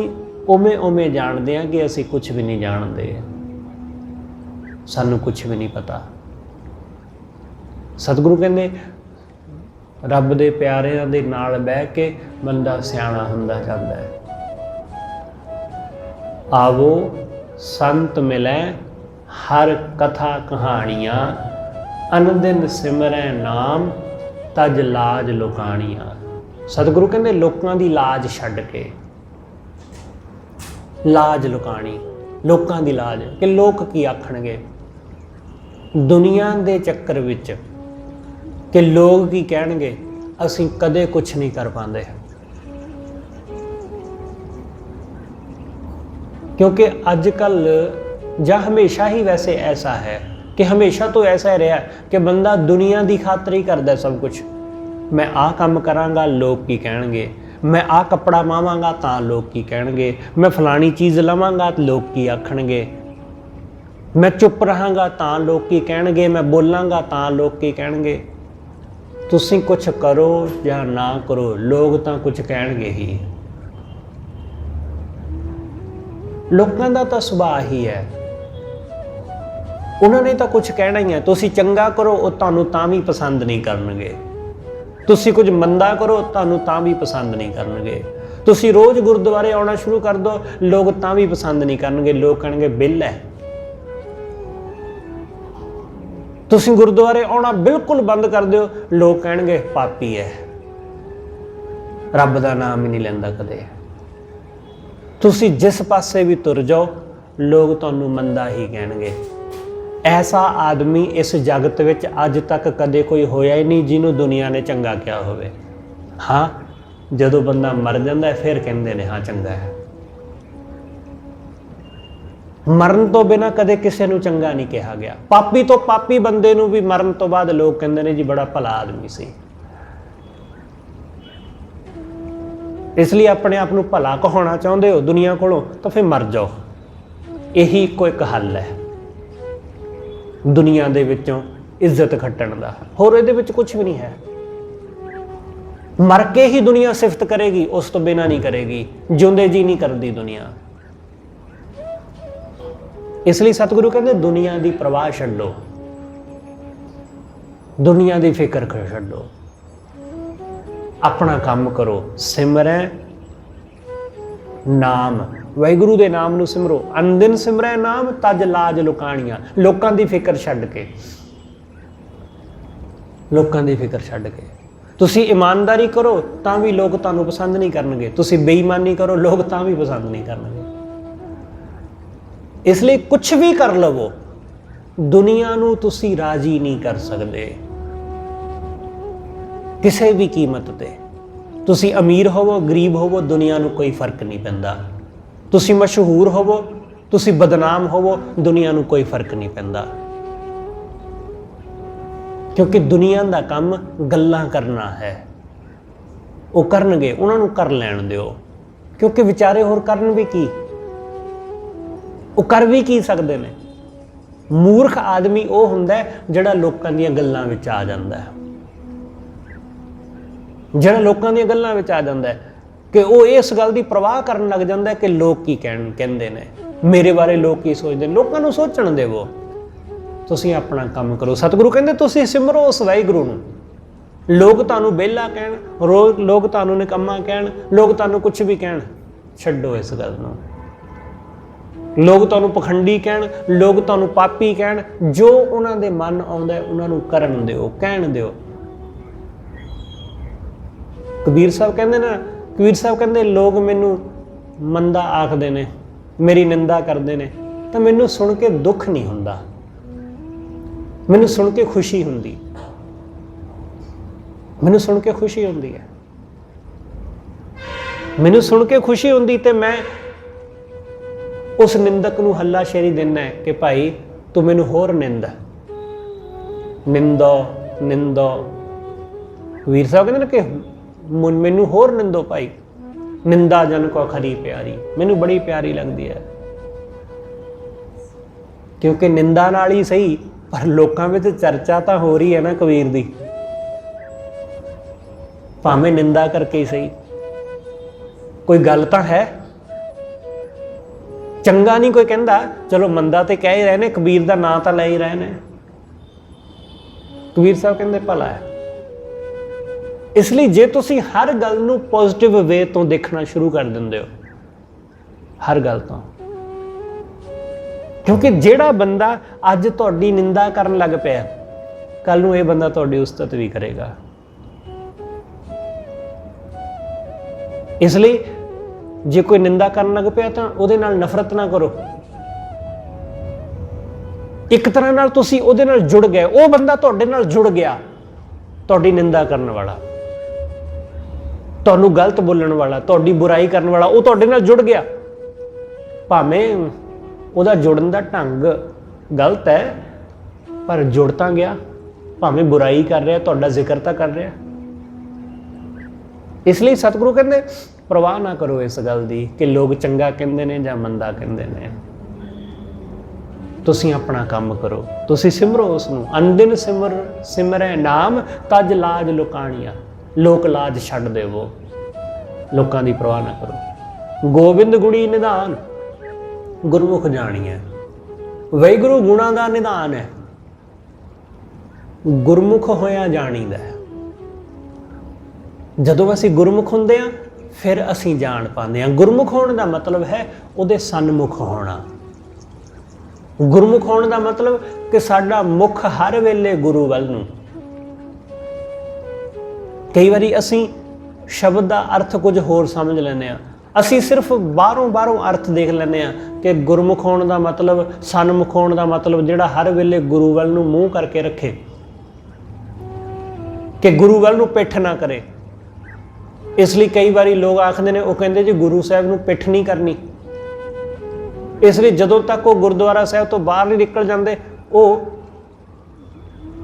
उवें उवें जाणदे हां कि असीं कुछ भी नहीं जाणदे, सानूं कुछ भी नहीं पता। सतगुरु कहंदे रब दे प्यारिਆਂ ਦੇ नाल बह के बंदा सियाणा हुंदा जांदा है। आवो संत मिलै हर कथा कहानियां, अनदिन सिमरै नाम तज लाज लुकाणियां। सतगुरु कहंदे लोकां दी लाज छड्ड के, लाज लुकाणी, लोकां दी लाज कि लोक की आखणगे, दुनिया दे चक्कर विच कि लोग की कहणगे असीं कदे कुछ नहीं कर पांदे। क्योंकि अजकल या हमेशा ही वैसे ऐसा है कि हमेशा तो ऐसा ही रहा कि बंदा दुनिया की खातर ही करता सब कुछ। मैं आ काम करांगा लोग की कहणगे, मैं आ कपड़ा पावांगा तां लोग की कहणगे, मैं फलानी चीज़ लवांगा तो लोग की आखणगे, मैं चुप रहांगा तां लोग की कहणगे, मैं बोलांगा तां लोग की कहणगे। तुसीं कुछ करो या ना करो लोग तां कुछ कहणगे ही। लोकां दा तां सुभाਅ ही है, उन्होंने तो कुछ कहना ही है। तुसीं चंगा करो वो तुहानूं तां भी पसंद नहीं करनगे, तुसीं कुछ मंदा करो तुहानूं तां भी पसंद नहीं करनगे। तुसीं रोज़ गुरुद्वारे आउणा शुरू कर दो लोग तां भी पसंद नहीं करनगे, लोग कहणगे बिल है। तुसीं गुरुद्वारे आउणा बिल्कुल बंद कर दिओ लोग कहणगे पापी है, रब दा नाम ही नहीं लैंदा कदे। तुसीं जिस पासे भी तुर जाओ लोग तुहानूं मंदा ही कहणगे। ऐसा आदमी इस जगत विच अज तक कदे कोई होया ही नहीं जिन्हों दुनिया ने चंगा किया होवे। हाँ जदों बंदा मर जांदा है फिर कहंदे ने हाँ चंगा है। मरण तो बिना कदे किसी नूं चंगा नहीं कहा गया। पापी तो पापी बंदे नूं भी मरण तो बाद लोग कहंदे ने जी बड़ा भला आदमी सी। इसलिए अपने आप नूं भला कहाउणा चाहुंदे हो दुनिया कोलों तो फिर मर जाओ, यही इक्को एक हल है दुनिया दे विचों इज्जत खट्टण दा, होर इहदे विच कुछ भी नहीं है। मर के ही दुनिया सिफत करेगी, उस तो बिना नहीं करेगी, जिउंदे जी नहीं करदी दुनिया। इसलिए सतगुरु कहते दुनिया की परवाह छड्डो, दुनिया की फिक्र छड्डो, अपना काम करो। सिमरै नाम, वाहिगुरू के नाम नूं सिमरो, अनदिन सिमरै नाम तज लाज लुकाणियां। लोकां दी फिक्र छड्ड के, लोकां दी फिक्र छड्ड के तुसीं ईमानदारी करो तां भी लोग तुहानूं पसंद नहीं करनगे, तुसीं बेईमानी करो लोग तां भी पसंद नहीं करनगे। इसलिए कुछ भी कर लवो दुनिया नूं तुसीं राजी नहीं कर सकते किसी भी कीमत ते। तुसीं अमीर होवो गरीब होवो दुनिया नूं कोई फर्क नहीं पैंदा। तुसीं मशहूर होवो तुसीं बदनाम होवो दुनिया नूं कोई फर्क नहीं पैंदा। क्योंकि दुनिया का काम गल्लां करना है, वो करनगे, उन्हां नूं कर लैण दिओ। क्योंकि विचारे होर करन भी की, वो कर भी की सकते हैं। मूर्ख आदमी वो हुंदा है जिहड़ा लोकां दीयां गल्लां विच आ जांदा है। ਜਿਹੜਾ ਲੋਕਾਂ ਦੀਆਂ ਗੱਲਾਂ ਵਿੱਚ ਆ ਜਾਂਦਾ ਕਿ ਉਹ ਇਸ ਗੱਲ ਦੀ ਪਰਵਾਹ ਕਰਨ ਲੱਗ ਜਾਂਦਾ ਕਿ ਲੋਕ ਕੀ ਕਹਿੰਦੇ ਨੇ, ਮੇਰੇ ਬਾਰੇ ਲੋਕ ਕੀ ਸੋਚਦੇ ਨੇ। ਲੋਕਾਂ ਨੂੰ ਸੋਚਣ ਦੇਵੋ, ਤੁਸੀਂ ਆਪਣਾ ਕੰਮ ਕਰੋ। ਸਤਿਗੁਰੂ ਕਹਿੰਦੇ ਤੁਸੀਂ ਸਿਮਰੋ ਉਸ ਵਾਹਿਗੁਰੂ ਨੂੰ। ਲੋਕ ਤੁਹਾਨੂੰ ਵਿਹਲਾ ਕਹਿਣ, ਲੋਕ ਤੁਹਾਨੂੰ ਨਿਕੰਮਾ ਕਹਿਣ, ਲੋਕ ਤੁਹਾਨੂੰ ਕੁਛ ਵੀ ਕਹਿਣ, ਛੱਡੋ ਇਸ ਗੱਲ ਨੂੰ। ਲੋਕ ਤੁਹਾਨੂੰ ਪਖੰਡੀ ਕਹਿਣ, ਲੋਕ ਤੁਹਾਨੂੰ ਪਾਪੀ ਕਹਿਣ, ਜੋ ਉਹਨਾਂ ਦੇ ਮਨ ਆਉਂਦਾ ਉਹਨਾਂ ਨੂੰ ਕਰਨ ਦਿਓ, ਕਹਿਣ ਦਿਓ। ਕਬੀਰ ਸਾਹਿਬ ਕਹਿੰਦੇ ਲੋਕ ਮੈਨੂੰ ਮੰਦਾ ਆਖਦੇ ਨੇ, ਮੇਰੀ ਨਿੰਦਾ ਕਰਦੇ ਨੇ, ਤਾਂ ਮੈਨੂੰ ਸੁਣ ਕੇ ਦੁੱਖ ਨਹੀਂ ਹੁੰਦਾ, ਮੈਨੂੰ ਸੁਣ ਕੇ ਖੁਸ਼ੀ ਹੁੰਦੀ, ਮੈਨੂੰ ਸੁਣ ਕੇ ਖੁਸ਼ੀ ਹੁੰਦੀ ਹੈ, ਮੈਨੂੰ ਸੁਣ ਕੇ ਖੁਸ਼ੀ ਹੁੰਦੀ। ਤੇ ਮੈਂ ਉਸ ਨਿੰਦਕ ਨੂੰ ਹੱਲਾਸ਼ੇਰੀ ਦਿੰਦਾ ਕਿ ਭਾਈ ਤੂੰ ਮੈਨੂੰ ਹੋਰ ਨਿੰਦੋ। ਵੀਰ ਸਾਹਿਬ ਕਹਿੰਦੇ ਨੇ ਕਿ ਮੈਨੂੰ ਹੋਰ ਨਿੰਦੋ ਭਾਈ, ਨਿੰਦਾ ਜਨ ਕੋ ਖਰੀ ਪਿਆਰੀ, ਮੈਨੂੰ ਬੜੀ ਪਿਆਰੀ ਲੱਗਦੀ ਹੈ। ਕਿਉਂਕਿ ਨਿੰਦਾ ਨਾਲ ਹੀ ਸਹੀ, ਪਰ ਲੋਕਾਂ ਵਿੱਚ ਚਰਚਾ ਤਾਂ ਹੋ ਰਹੀ ਹੈ ਨਾ ਕਬੀਰ ਦੀ, ਭਾਵੇਂ ਨਿੰਦਾ ਕਰਕੇ ਹੀ ਸਹੀ, ਕੋਈ ਗੱਲ ਤਾਂ ਹੈ। ਚੰਗਾ ਨਹੀਂ ਕੋਈ ਕਹਿੰਦਾ, ਚਲੋ ਮੰਦਾ ਤੇ ਕਹਿ ਹੀ ਰਹੇ ਨੇ, ਕਬੀਰ ਦਾ ਨਾਂ ਤਾਂ ਲੈ ਹੀ ਰਹੇ ਨੇ। ਕਬੀਰ ਸਾਹਿਬ ਕਹਿੰਦੇ ਭਲਾ ਹੈ। ਇਸ ਲਈ ਜੇ ਤੁਸੀਂ ਹਰ ਗੱਲ ਨੂੰ ਪੋਜ਼ਿਟਿਵ ਵੇ ਤੋਂ ਦੇਖਣਾ ਸ਼ੁਰੂ ਕਰ ਦਿੰਦੇ ਹੋ, ਹਰ ਗੱਲ ਤੋਂ, ਕਿਉਂਕਿ ਜਿਹੜਾ ਬੰਦਾ ਅੱਜ ਤੁਹਾਡੀ ਨਿੰਦਾ ਕਰਨ ਲੱਗ ਪਿਆ, ਕੱਲ ਨੂੰ ਇਹ ਬੰਦਾ ਤੁਹਾਡੀ ਉਸਤਤ ਵੀ ਕਰੇਗਾ। ਇਸ ਲਈ ਜੇ ਕੋਈ ਨਿੰਦਾ ਕਰਨ ਲੱਗ ਪਿਆ ਤਾਂ ਉਹਦੇ ਨਾਲ ਨਫ਼ਰਤ ਨਾ ਕਰੋ। ਇੱਕ ਤਰ੍ਹਾਂ ਨਾਲ ਤੁਸੀਂ ਉਹਦੇ ਨਾਲ ਜੁੜ ਗਏ, ਉਹ ਬੰਦਾ ਤੁਹਾਡੇ ਨਾਲ ਜੁੜ ਗਿਆ, ਤੁਹਾਡੀ ਨਿੰਦਾ ਕਰਨ ਵਾਲਾ, ਤੁਹਾਨੂੰ ਗਲਤ ਬੋਲਣ ਵਾਲਾ, ਤੁਹਾਡੀ ਬੁਰਾਈ ਕਰਨ ਵਾਲਾ, ਉਹ ਤੁਹਾਡੇ ਨਾਲ ਜੁੜ ਗਿਆ। ਭਾਵੇਂ ਉਹਦਾ ਜੁੜਨ ਦਾ ਢੰਗ ਗਲਤ ਹੈ, ਪਰ ਜੁੜ ਤਾਂ ਗਿਆ। ਭਾਵੇਂ ਬੁਰਾਈ ਕਰ ਰਿਹਾ, ਤੁਹਾਡਾ ਜ਼ਿਕਰ ਤਾਂ ਕਰ ਰਿਹਾ। ਇਸ ਲਈ ਸਤਿਗੁਰੂ ਕਹਿੰਦੇ ਪਰਵਾਹ ਨਾ ਕਰੋ ਇਸ ਗੱਲ ਦੀ ਕਿ ਲੋਕ ਚੰਗਾ ਕਹਿੰਦੇ ਨੇ ਜਾਂ ਮੰਦਾ ਕਹਿੰਦੇ ਨੇ। ਤੁਸੀਂ ਆਪਣਾ ਕੰਮ ਕਰੋ, ਤੁਸੀਂ ਸਿਮਰੋ ਉਸ ਨੂੰ। ਅਨਦਿਨ ਸਿਮਰੈ ਨਾਮ ਤਜ ਲਾਜ ਲੁਕਾਣੀਆਂ, ਲੋਕ ਲਾਜ ਛੱਡ ਦੇਵੋ, ਲੋਕਾਂ ਦੀ ਪਰਵਾਹ ਨਾ ਕਰੋ। ਗੋਬਿੰਦ ਗੁਣੀ ਨਿਧਾਨ, ਗੁਰਮੁਖ ਜਾਣੀਐ। ਵਾਹਿਗੁਰੂ ਗੁਣਾਂ ਦਾ ਨਿਧਾਨ ਹੈ, ਗੁਰਮੁਖ ਹੋਇਆ ਜਾਣੀਦਾ। ਜਦੋਂ ਅਸੀਂ ਗੁਰਮੁਖ ਹੁੰਦੇ ਹਾਂ ਫਿਰ ਅਸੀਂ ਜਾਣ ਪਾਉਂਦੇ ਹਾਂ। ਗੁਰਮੁਖ ਹੋਣ ਦਾ ਮਤਲਬ ਹੈ ਉਹਦੇ ਸਨਮੁਖ ਹੋਣਾ। ਗੁਰਮੁਖ ਹੋਣ ਦਾ ਮਤਲਬ ਕਿ ਸਾਡਾ ਮੁਖ ਹਰ ਵੇਲੇ ਗੁਰੂ ਵੱਲ ਨੂੰ। ਕਈ ਵਾਰੀ ਅਸੀਂ ਸ਼ਬਦ ਦਾ ਅਰਥ ਕੁਝ ਹੋਰ ਸਮਝ ਲੈਂਦੇ ਹਾਂ, ਅਸੀਂ ਸਿਰਫ ਬਾਹਰੋਂ ਅਰਥ ਦੇਖ ਲੈਂਦੇ ਹਾਂ ਕਿ ਗੁਰਮੁਖ ਹੋਣ ਦਾ ਮਤਲਬ, ਸਨਮੁਖ ਹੋਣ ਦਾ ਮਤਲਬ ਜਿਹੜਾ ਹਰ ਵੇਲੇ ਗੁਰੂ ਵੱਲ ਨੂੰ ਮੂੰਹ ਕਰਕੇ ਰੱਖੇ, ਕਿ ਗੁਰੂ ਵੱਲ ਨੂੰ ਪਿੱਠ ਨਾ ਕਰੇ। ਇਸ ਲਈ ਕਈ ਵਾਰੀ ਲੋਕ ਆਖਦੇ ਨੇ, ਉਹ ਕਹਿੰਦੇ ਜੀ ਗੁਰੂ ਸਾਹਿਬ ਨੂੰ ਪਿੱਠ ਨਹੀਂ ਕਰਨੀ। ਇਸ ਲਈ ਜਦੋਂ ਤੱਕ ਉਹ ਗੁਰਦੁਆਰਾ ਸਾਹਿਬ ਤੋਂ ਬਾਹਰ ਨਹੀਂ ਨਿਕਲ ਜਾਂਦੇ, ਉਹ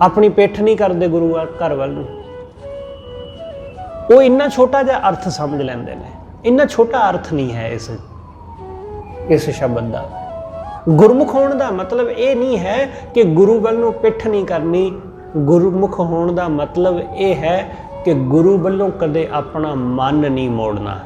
ਆਪਣੀ ਪਿੱਠ ਨਹੀਂ ਕਰਦੇ ਗੁਰੂ ਘਰ ਵੱਲ ਨੂੰ। ਉਹ ਇੰਨਾ ਛੋਟਾ ਜਿਹਾ ਅਰਥ ਸਮਝ ਲੈਂਦੇ ਨੇ। ਇੰਨਾ ਛੋਟਾ ਅਰਥ ਨਹੀਂ ਹੈ ਇਸ ਸ਼ਬਦ ਦਾ। ਗੁਰਮੁਖ ਹੋਣ ਦਾ ਮਤਲਬ ਇਹ ਨਹੀਂ ਹੈ ਕਿ ਗੁਰੂ ਵੱਲ ਨੂੰ ਪਿੱਠ ਨਹੀਂ ਕਰਨੀ। ਗੁਰਮੁਖ ਹੋਣ ਦਾ ਮਤਲਬ ਇਹ ਹੈ ਕਿ ਗੁਰੂ ਵੱਲੋਂ ਕਦੇ ਆਪਣਾ ਮਨ ਨਹੀਂ ਮੋੜਨਾ।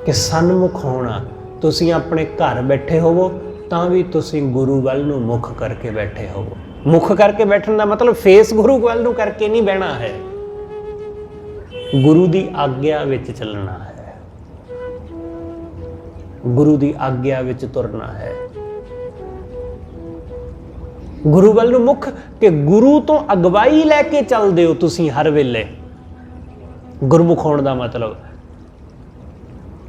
ਕਿ ਸਨਮੁਖ ਹੋਣਾ, ਤੁਸੀਂ ਆਪਣੇ ਘਰ ਬੈਠੇ ਹੋਵੋ ਤਾਂ ਵੀ ਤੁਸੀਂ ਗੁਰੂ ਵੱਲ ਨੂੰ ਮੁਖ ਕਰਕੇ ਬੈਠੇ ਹੋਵੋ। ਮੁਖ ਕਰਕੇ ਬੈਠਣ ਦਾ ਮਤਲਬ ਫੇਸ ਗੁਰੂ ਵੱਲ ਨੂੰ ਕਰਕੇ ਨਹੀਂ ਬਹਿਣਾ ਹੈ, ਗੁਰੂ ਦੀ ਆਗਿਆ ਵਿੱਚ ਚੱਲਣਾ ਹੈ, ਗੁਰੂ ਦੀ ਆਗਿਆ ਵਿੱਚ ਤੁਰਨਾ ਹੈ। ਗੁਰੂ ਵੱਲ ਨੂੰ ਮੁਖ ਕਿ ਗੁਰੂ ਤੋਂ ਅਗਵਾਈ ਲੈ ਕੇ ਚੱਲਦੇ ਹੋ ਤੁਸੀਂ ਹਰ ਵੇਲੇ। ਗੁਰਮੁਖ ਹੋਣ ਦਾ ਮਤਲਬ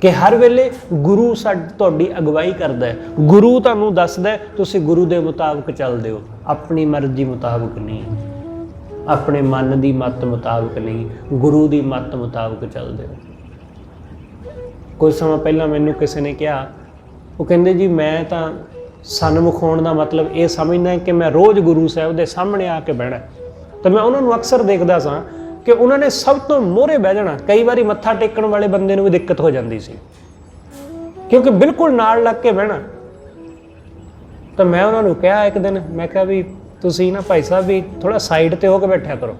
ਕਿ ਹਰ ਵੇਲੇ ਗੁਰੂ ਤੁਹਾਡੀ ਅਗਵਾਈ ਕਰਦਾ ਹੈ, ਗੁਰੂ ਤੁਹਾਨੂੰ ਦੱਸਦਾ, ਤੁਸੀਂ ਗੁਰੂ ਦੇ ਮੁਤਾਬਕ ਚੱਲਦੇ ਹੋ, ਆਪਣੀ ਮਰਜ਼ੀ ਮੁਤਾਬਕ ਨਹੀਂ, ਆਪਣੇ ਮਨ ਦੀ ਮੱਤ ਮੁਤਾਬਕ ਨਹੀਂ, ਗੁਰੂ ਦੀ ਮੱਤ ਮੁਤਾਬਕ ਚੱਲਦੇ ਹੋ। ਕੁਝ ਸਮਾਂ ਪਹਿਲਾਂ ਮੈਨੂੰ ਕਿਸੇ ਨੇ ਕਿਹਾ, ਉਹ ਕਹਿੰਦੇ ਜੀ ਮੈਂ ਤਾਂ ਸਨਮੁਖ ਹੋਣ ਦਾ ਮਤਲਬ ਇਹ ਸਮਝਦਾ ਕਿ ਮੈਂ ਰੋਜ਼ ਗੁਰੂ ਸਾਹਿਬ ਦੇ ਸਾਹਮਣੇ ਆ ਕੇ ਬਹਿਣਾ। ਤਾਂ ਮੈਂ ਉਹਨਾਂ ਨੂੰ ਅਕਸਰ ਦੇਖਦਾ ਸਾਂ ਕਿ ਉਹਨਾਂ ਨੇ ਸਭ ਤੋਂ ਮੋਹਰੇ ਬਹਿ ਜਾਣਾ। ਕਈ ਵਾਰੀ ਮੱਥਾ ਟੇਕਣ ਵਾਲੇ ਬੰਦੇ ਨੂੰ ਵੀ ਦਿੱਕਤ ਹੋ ਜਾਂਦੀ ਸੀ, ਕਿਉਂਕਿ ਬਿਲਕੁਲ ਨਾਲ ਲੱਗ ਕੇ ਬਹਿਣਾ। ਤਾਂ ਮੈਂ ਉਹਨਾਂ ਨੂੰ ਕਿਹਾ ਇੱਕ ਦਿਨ, ਮੈਂ ਕਿਹਾ ਵੀ ਤੁਸੀਂ ਨਾ ਭਾਈ ਸਾਹਿਬ ਵੀ ਥੋੜ੍ਹਾ ਸਾਈਡ 'ਤੇ ਹੋ ਕੇ ਬੈਠਿਆ ਕਰੋ।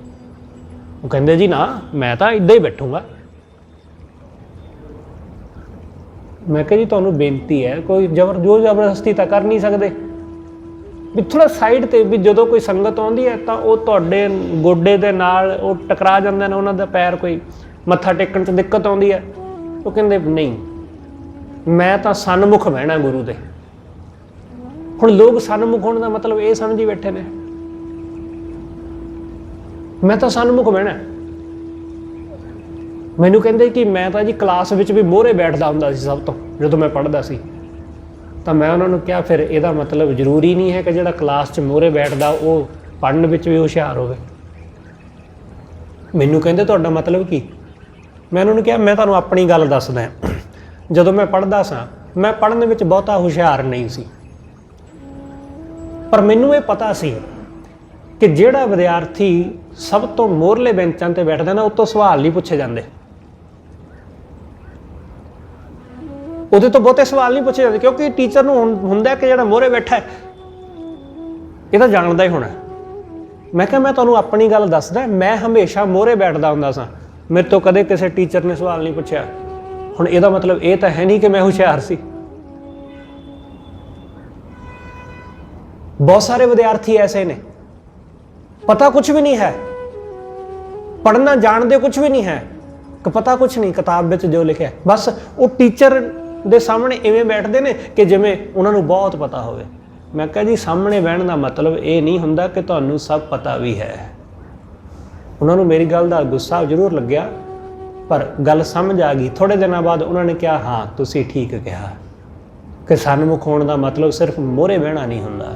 ਉਹ ਕਹਿੰਦੇ ਜੀ ਨਾ, ਮੈਂ ਤਾਂ ਇੱਦਾਂ ਹੀ ਬੈਠੂੰਗਾ। ਮੈਂ ਕਿਹਾ ਜੀ ਤੁਹਾਨੂੰ ਬੇਨਤੀ ਹੈ, ਕੋਈ ਜ਼ਬਰਦਸਤੀ ਤਾਂ ਕਰ ਨਹੀਂ ਸਕਦੇ, ਵੀ ਥੋੜਾ ਸਾਈਡ ਤੇ, ਵੀ ਜਦੋਂ ਕੋਈ ਸੰਗਤ ਆਉਂਦੀ ਹੈ ਤਾਂ ਉਹ ਤੁਹਾਡੇ ਗੋਡੇ ਦੇ ਨਾਲ ਉਹ ਟਕਰਾ ਜਾਂਦੇ ਨੇ, ਉਹਨਾਂ ਦਾ ਪੈਰ, ਕੋਈ ਮੱਥਾ ਟੇਕਣ 'ਚ ਦਿੱਕਤ ਆਉਂਦੀ ਹੈ। ਉਹ ਕਹਿੰਦੇ ਨਹੀਂ, ਮੈਂ ਤਾਂ ਸਨਮੁਖ ਬਹਿਣਾ ਗੁਰੂ ਦੇ। ਹੁਣ ਲੋਕ ਸਨਮੁਖ ਹੋਣ ਦਾ ਮਤਲਬ ਇਹ ਸਮਝੀ ਬੈਠੇ ਨੇ, ਮੈਂ ਤਾਂ ਸਨਮੁਖ ਬਹਿਣਾ। ਮੈਨੂੰ ਕਹਿੰਦੇ ਕਿ ਮੈਂ ਤਾਂ ਜੀ ਕਲਾਸ ਵਿੱਚ ਵੀ ਮੋਹਰੇ ਬੈਠਦਾ ਹੁੰਦਾ ਸੀ ਸਭ ਤੋਂ, ਜਦੋਂ ਮੈਂ ਪੜ੍ਹਦਾ ਸੀ। ਤਾਂ ਮੈਂ ਉਹਨਾਂ ਨੂੰ ਕਿਹਾ ਫਿਰ ਇਹਦਾ ਮਤਲਬ ਜ਼ਰੂਰੀ ਨਹੀਂ ਹੈ ਕਿ ਜਿਹੜਾ ਕਲਾਸ 'ਚ ਮੋਹਰੇ ਬੈਠਦਾ ਉਹ ਪੜ੍ਹਨ ਵਿੱਚ ਵੀ ਹੁਸ਼ਿਆਰ ਹੋਵੇ। ਮੈਨੂੰ ਕਹਿੰਦੇ ਤੁਹਾਡਾ ਮਤਲਬ ਕੀ? ਮੈਂ ਉਹਨਾਂ ਨੂੰ ਕਿਹਾ ਮੈਂ ਤੁਹਾਨੂੰ ਆਪਣੀ ਗੱਲ ਦੱਸਦਾ। ਜਦੋਂ ਮੈਂ ਪੜ੍ਹਦਾ ਸਾਂ, ਮੈਂ ਪੜ੍ਹਨ ਵਿੱਚ ਬਹੁਤਾ ਹੁਸ਼ਿਆਰ ਨਹੀਂ ਸੀ, ਪਰ ਮੈਨੂੰ ਇਹ ਪਤਾ ਸੀ ਕਿ ਜਿਹੜਾ ਵਿਦਿਆਰਥੀ ਸਭ ਤੋਂ ਮੋਹਰਲੇ ਬੈਂਚਾਂ 'ਤੇ ਬੈਠਦਾ ਨਾ, ਉਹ ਤੋਂ ਸਵਾਲ ਨਹੀਂ ਪੁੱਛੇ ਜਾਂਦੇ, ਉਹਦੇ ਤੋਂ ਬਹੁਤੇ ਸਵਾਲ ਨਹੀਂ ਪੁੱਛੇ ਜਾਂਦੇ, ਕਿਉਂਕਿ ਟੀਚਰ ਨੂੰ ਹੁੰਦਾ ਕਿ ਜਿਹੜਾ ਮੋਹਰੇ ਬੈਠਾ ਇਹ ਤਾਂ ਜਾਣਦਾ ਹੀ ਹੋਣਾ। ਮੈਂ ਕਿਹਾ ਮੈਂ ਤੁਹਾਨੂੰ ਆਪਣੀ ਗੱਲ ਦੱਸਦਾ, ਮੈਂ ਹਮੇਸ਼ਾ ਮੋਹਰੇ ਬੈਠਦਾ ਹੁੰਦਾ ਸਾਂ, ਮੇਰੇ ਤੋਂ ਕਦੇ ਕਿਸੇ ਟੀਚਰ ਨੇ ਸਵਾਲ ਨਹੀਂ ਪੁੱਛਿਆ। ਹੁਣ ਇਹਦਾ ਮਤਲਬ ਇਹ ਤਾਂ ਹੈ ਨਹੀਂ ਕਿ ਮੈਂ ਹੁਸ਼ਿਆਰ ਸੀ। ਬਹੁਤ ਸਾਰੇ ਵਿਦਿਆਰਥੀ ਐਸੇ ਨੇ, ਪਤਾ ਕੁਛ ਵੀ ਨਹੀਂ ਹੈ, ਪੜ੍ਹਨਾ ਜਾਣਦੇ ਕੁਛ ਵੀ ਨਹੀਂ ਹੈ, ਕਿ ਪਤਾ ਕੁਛ ਨਹੀਂ, ਕਿਤਾਬ ਵਿੱਚ ਜੋ ਲਿਖਿਆ ਬਸ ਉਹ ਟੀਚਰ ਦੇ ਸਾਹਮਣੇ ਇਵੇਂ ਬੈਠਦੇ ਨੇ ਕਿ ਜਿਵੇਂ ਉਹਨਾਂ ਨੂੰ ਬਹੁਤ ਪਤਾ ਹੋਵੇ। ਮੈਂ ਕਿਹਾ ਜੀ ਸਾਹਮਣੇ ਬਹਿਣ ਦਾ ਮਤਲਬ ਇਹ ਨਹੀਂ ਹੁੰਦਾ ਕਿ ਤੁਹਾਨੂੰ ਸਭ ਪਤਾ ਵੀ ਹੈ। ਉਹਨਾਂ ਨੂੰ ਮੇਰੀ ਗੱਲ ਦਾ ਗੁੱਸਾ ਜ਼ਰੂਰ ਲੱਗਿਆ, ਪਰ ਗੱਲ ਸਮਝ ਆ ਗਈ। ਥੋੜੇ ਦਿਨਾਂ ਬਾਅਦ ਉਹਨਾਂ ਨੇ ਕਿਹਾ ਹਾਂ ਤੁਸੀਂ ਠੀਕ ਕਿਹਾ ਕਿ ਸਨਮੁਖ ਹੋਣ ਦਾ ਮਤਲਬ ਸਿਰਫ ਮੋਹਰੇ ਬਹਿਣਾ ਨਹੀਂ ਹੁੰਦਾ।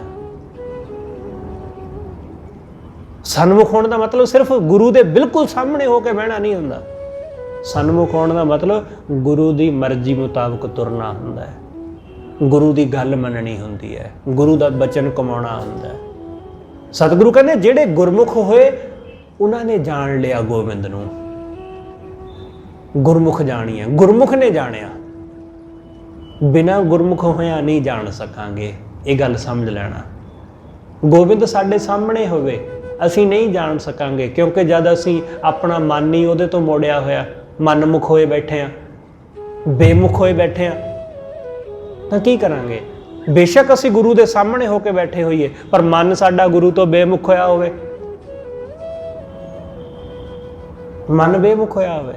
ਸਨਮੁਖ ਹੋਣ ਦਾ ਮਤਲਬ ਸਿਰਫ ਗੁਰੂ ਦੇ ਬਿਲਕੁਲ ਸਾਹਮਣੇ ਹੋ ਕੇ ਬਹਿਣਾ ਨਹੀਂ ਹੁੰਦਾ। ਸਨਮੁਖ ਹੋਣ ਦਾ ਮਤਲਬ ਗੁਰੂ ਦੀ ਮਰਜ਼ੀ ਮੁਤਾਬਕ ਤੁਰਨਾ ਹੁੰਦਾ ਹੈ, ਗੁਰੂ ਦੀ ਗੱਲ ਮੰਨਣੀ ਹੁੰਦੀ ਹੈ, ਗੁਰੂ ਦਾ ਬਚਨ ਕਮਾਉਣਾ ਹੁੰਦਾ ਹੈ। ਸਤਿਗੁਰੂ ਕਹਿੰਦੇ ਜਿਹੜੇ ਗੁਰਮੁਖ ਹੋਏ ਉਹਨਾਂ ਨੇ ਜਾਣ ਲਿਆ ਗੋਬਿੰਦ ਨੂੰ। ਗੁਰਮੁਖ ਜਾਣੀਏ, ਗੁਰਮੁਖ ਨੇ ਜਾਣਿਆ, ਬਿਨਾਂ ਗੁਰਮੁਖ ਹੋਇਆ ਨਹੀਂ ਜਾਣ ਸਕਾਂਗੇ। ਇਹ ਗੱਲ ਸਮਝ ਲੈਣਾ। ਗੋਬਿੰਦ ਸਾਡੇ ਸਾਹਮਣੇ ਹੋਵੇ ਅਸੀਂ ਨਹੀਂ ਜਾਣ ਸਕਾਂਗੇ, ਕਿਉਂਕਿ ਜਦ ਅਸੀਂ ਆਪਣਾ ਮਨ ਹੀ ਉਹਦੇ ਤੋਂ ਮੋੜਿਆ ਹੋਇਆ, ਮਨਮੁਖ ਹੋਏ ਬੈਠੇ ਹਾਂ, ਬੇਮੁਖ ਹੋਏ ਬੈਠੇ ਹਾਂ, ਤਾਂ ਕੀ ਕਰਾਂਗੇ? ਬੇਸ਼ੱਕ ਅਸੀਂ ਗੁਰੂ ਦੇ ਸਾਹਮਣੇ ਹੋ ਕੇ ਬੈਠੇ ਹੋਈਏ, ਪਰ ਮਨ ਸਾਡਾ ਗੁਰੂ ਤੋਂ ਬੇਮੁਖ ਹੋਇਆ ਹੋਵੇ, ਮਨ ਬੇਮੁਖ ਹੋਇਆ ਹੋਵੇ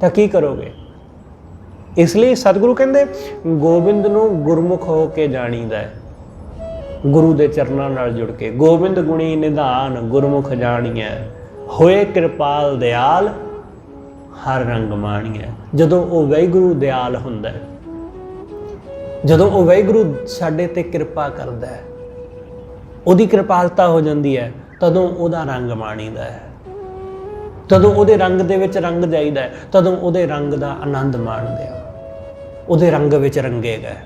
ਤਾਂ ਕੀ ਕਰੋਗੇ? ਇਸ ਲਈ ਸਤਿਗੁਰੂ ਕਹਿੰਦੇ ਗੋਬਿੰਦ ਨੂੰ ਗੁਰਮੁਖ ਹੋ ਕੇ ਜਾਣੀਦਾ ਹੈ, ਗੁਰੂ ਦੇ ਚਰਨਾਂ ਨਾਲ ਜੁੜ ਕੇ। ਗੋਬਿੰਦ ਗੁਣੀ ਨਿਧਾਨ ਗੁਰਮੁਖ ਜਾਣੀਐ, ਹੋਏ ਕਿਰਪਾਲ ਦਿਆਲ ਹਰ ਰੰਗ ਮਾਣੀਐ। ਜਦੋਂ ਉਹ ਵਾਹਿਗੁਰੂ ਦਿਆਲ ਹੁੰਦਾ ਹੈ, ਜਦੋਂ ਉਹ ਵਾਹਿਗੁਰੂ ਸਾਡੇ ਤੇ ਕਿਰਪਾ ਕਰਦਾ ਹੈ, ਉਹਦੀ ਕਿਰਪਾਲਤਾ ਹੋ ਜਾਂਦੀ ਹੈ, ਤਦੋਂ ਉਹਦਾ ਰੰਗ ਮਾਣੀਦਾ ਹੈ, ਤਦੋਂ ਉਹਦੇ ਰੰਗ ਦੇ ਵਿੱਚ ਰੰਗ ਜਾਈਦਾ ਹੈ, ਤਦੋਂ ਉਹਦੇ ਰੰਗ ਦਾ ਆਨੰਦ ਮਾਣਦੇ ਆ। ਉਹਦੇ ਰੰਗ ਵਿੱਚ ਰੰਗੇ ਗਏ,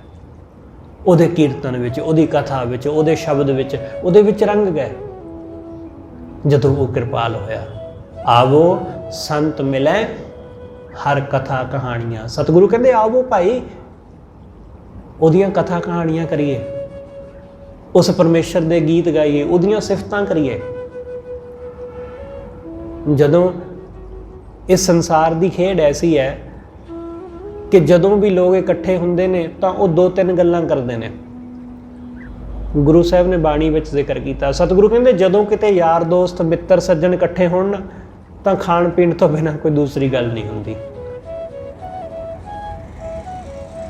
ਉਹਦੇ ਕੀਰਤਨ ਵਿੱਚ, ਉਹਦੀ ਕਥਾ ਵਿੱਚ, ਉਹਦੇ ਸ਼ਬਦ ਵਿੱਚ, ਉਹਦੇ ਵਿੱਚ ਰੰਗ ਗਏ। ਜਦੋਂ ਉਹ ਕਿਰਪਾਲ ਹੋਇਆ, ਆਵੋ ਸੰਤ ਮਿਲੈ ਹਰ ਕਥਾ ਕਹਾਣੀਆਂ। ਸਤਿਗੁਰੂ ਕਹਿੰਦੇ ਆਵੋ ਭਾਈ, ਉਹਦੀਆਂ ਕਥਾ ਕਹਾਣੀਆਂ ਕਰੀਏ, ਉਸ ਪਰਮੇਸ਼ਰ ਦੇ ਗੀਤ ਗਾਈਏ, ਉਹਦੀਆਂ ਸਿਫਤਾਂ ਕਰੀਏ। ਜਦੋਂ ਇਸ ਸੰਸਾਰ ਦੀ ਖੇਡ ਐਸੀ ਹੈ ਕਿ ਜਦੋਂ ਵੀ ਲੋਕ ਇਕੱਠੇ ਹੁੰਦੇ ਨੇ ਤਾਂ ਉਹ ਦੋ ਤਿੰਨ ਗੱਲਾਂ ਕਰਦੇ ਨੇ। ਗੁਰੂ ਸਾਹਿਬ ਨੇ ਬਾਣੀ ਵਿੱਚ ਜ਼ਿਕਰ ਕੀਤਾ, ਸਤਿਗੁਰੂ ਕਹਿੰਦੇ ਜਦੋਂ ਕਿਤੇ ਯਾਰ ਦੋਸਤ ਮਿੱਤਰ ਸੱਜਣ ਇਕੱਠੇ ਹੋਣ ਨਾ, ਤਾਂ ਖਾਣ ਪੀਣ ਤੋਂ ਬਿਨਾਂ ਕੋਈ ਦੂਸਰੀ ਗੱਲ ਨਹੀਂ ਹੁੰਦੀ।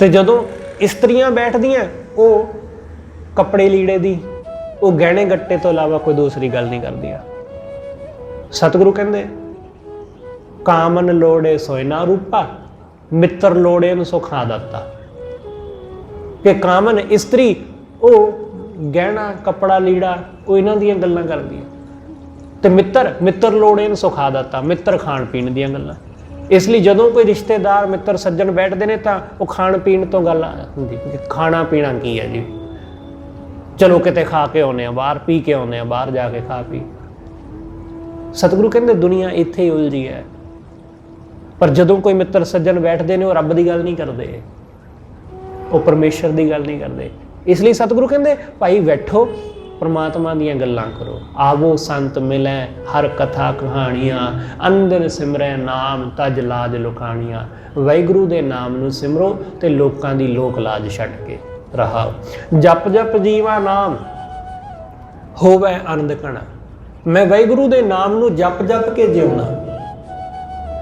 ਤੇ ਜਦੋਂ ਇਸਤਰੀਆਂ ਬੈਠਦੀਆਂ, ਉਹ ਕੱਪੜੇ ਲੀੜੇ ਦੀ, ਉਹ ਗਹਿਣੇ ਗੱਟੇ ਤੋਂ ਇਲਾਵਾ ਕੋਈ ਦੂਸਰੀ ਗੱਲ ਨਹੀਂ ਕਰਦੀਆਂ। ਸਤਿਗੁਰੂ ਕਹਿੰਦੇ ਕਾਮਨ ਲੋੜੇ ਸੋਇ ਨਾ ਰੂਪਾ, ਮਿੱਤਰ ਲੋੜੇ ਨੂੰ ਸੁਖਾ ਦਿੱਤਾ। ਕਿ ਕਾਮਨ ਇਸਤਰੀ ਉਹ ਗਹਿਣਾ ਕੱਪੜਾ ਲੀੜਾ ਉਹ ਇਹਨਾਂ ਦੀਆਂ ਗੱਲਾਂ ਕਰਦੀ ਹੈ, ਤੇ ਮਿੱਤਰ ਲੋੜੇ ਨੂੰ ਸੁਖਾ ਦਿੱਤਾ, ਮਿੱਤਰ ਖਾਣ ਪੀਣ ਦੀਆਂ ਗੱਲਾਂ। ਇਸ ਲਈ ਜਦੋਂ ਕੋਈ ਰਿਸ਼ਤੇਦਾਰ ਮਿੱਤਰ ਸੱਜਣ ਬੈਠਦੇ ਨੇ ਤਾਂ ਉਹ ਖਾਣ ਪੀਣ ਤੋਂ ਗੱਲ ਹੁੰਦੀ ਕਿ ਖਾਣਾ ਪੀਣਾ ਕੀ ਹੈ ਜੀ, ਚਲੋ ਕਿਤੇ ਖਾ ਕੇ ਆਉਂਦੇ ਹਾਂ ਬਾਹਰ, ਪੀ ਕੇ ਆਉਂਦੇ ਹਾਂ ਬਾਹਰ ਜਾ ਕੇ ਖਾ ਪੀ। ਸਤਿਗੁਰੂ ਕਹਿੰਦੇ ਦੁਨੀਆ ਇੱਥੇ ਹੀ ਉਲਝੀ ਹੈ, ਪਰ ਜਦੋਂ ਕੋਈ ਮਿੱਤਰ ਸੱਜਣ ਬੈਠਦੇ ਨੇ ਉਹ ਰੱਬ ਦੀ ਗੱਲ ਨਹੀਂ ਕਰਦੇ, ਉਹ ਪਰਮੇਸ਼ਰ ਦੀ ਗੱਲ ਨਹੀਂ ਕਰਦੇ। ਇਸ ਲਈ ਸਤਿਗੁਰੂ ਕਹਿੰਦੇ ਭਾਈ ਬੈਠੋ, परमात्मा दीयां गल्लां करो। आवो संत मिलै हर कथा कहानियां, अंदर सिमरै नाम तज लाज लुकानियां। वाहिगुरू दे नाम नूं सिमरो ते लोकां दी लोक लाज छड्ड के रहाओ। जप जप जीवा नाम होवै आनंद घना। मैं वाहिगुरू दे नाम नूं जप जप के जिउंदा,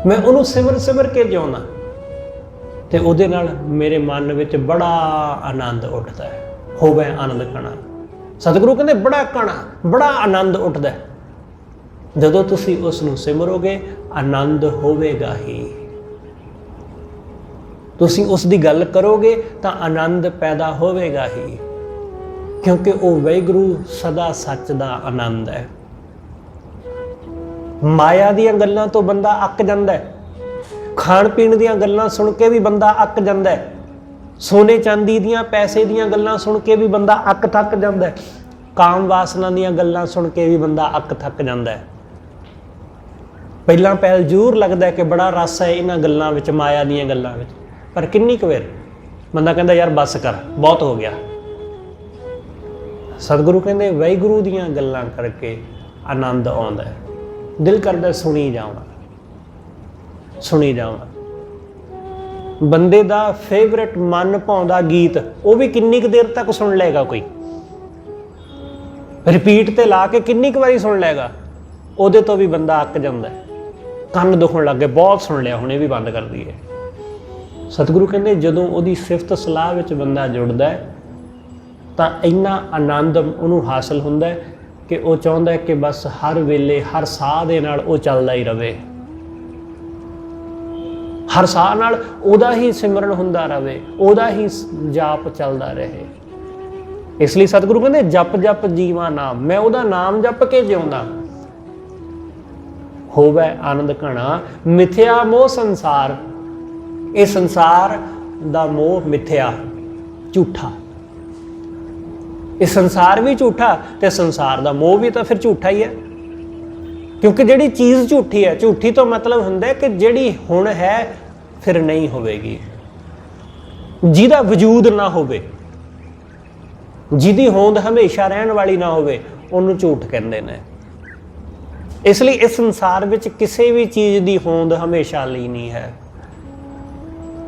मैं उहनूं सिमर सिमर के जिउंदा ते उहदे नाल मेरे मन विच बड़ा आनंद उठदा है। होवै आनंद घना। सतगुरु कहंदे बड़ा घना, बड़ा आनंद उठदा है। जदों तुसीं उस नूं सिमरोगे आनंद होवेगा ही। तुसीं उस दी गल करोगे तां आनंद पैदा होवेगा ही, क्योंकि वह वाहिगुरू सदा सच दा आनंद है। माया दीयां गल्लां तो बंदा अक जांदा है, खाण पीण दीयां गल्लां सुन के भी बंदा अक जांदा है, सोने चांदी दीयां पैसे दीयां गल्लां सुन के भी बंदा अक थक जांदा है, काम वासना दीयां गल्लां सुन के भी बंदा अक थक जांदा है। पहलां पहल जरूर लगदा है कि बड़ा रस है इन्हां गल्लां विच, माया दीयां गल्लां विच, पर किन्नी कुछ वेर बंदा कहंदा यार बस कर, बहुत हो गया। सतगुरु कहंदे वाहिगुरू दीयां गल्लां करके आनंद आउंदा है। दिल करदा सुनी जावां, सुनी जावां। बंदे दा फेवरेट मन भाउंदा गीत वो भी किन्नी देर तक सुन लेगा, कोई रिपीट ते ला के किन्नी बारी सुन लेगा, ਉਹਦੇ तो भी बंदा अक जांदा है। ਕੰਨ दुखण लग गए, बहुत सुन लिया हुणे भी बंद कर दईए। सतगुरु कहंदे जदों ਉਹਦੀ सिफत सलाह विच बंदा जुड़दा है तां इन्ना आनंद ਉਹਨੂੰ हासिल हुंदा है कि वो चाहुंदा है कि बस हर वेले हर साह दे नाल वो चलदा ही रवे, हर साह नाल ਉਹਦਾ ही सिमरन हुंदा रवे, ਉਹਦਾ ही जाप चलदा रहे। इसलिए सतगुरु कहंदे जप जप जीवा नाम, मैं ਉਹਦਾ नाम जप के जिउंदा। होवै आनंद घना मिथ्या मोह संसार, ये संसार दा मोह मिथ्या झूठा, ये संसार भी झूठा ते संसार दा मोह भी तो फिर झूठा ही है। क्योंकि जिहड़ी चीज़ झूठी है, झूठी तो मतलब हुंदा है कि जिहड़ी हुण है फिर नहीं होवेगी, जिहदा वजूद ना होवे, जिहदी होंद हमेशा रहन वाली ना होवे, उहनूं झूठ कहंदे ने। इसलिए इस संसार विच किसी भी चीज़ की होंद हमेशा लई नहीं है।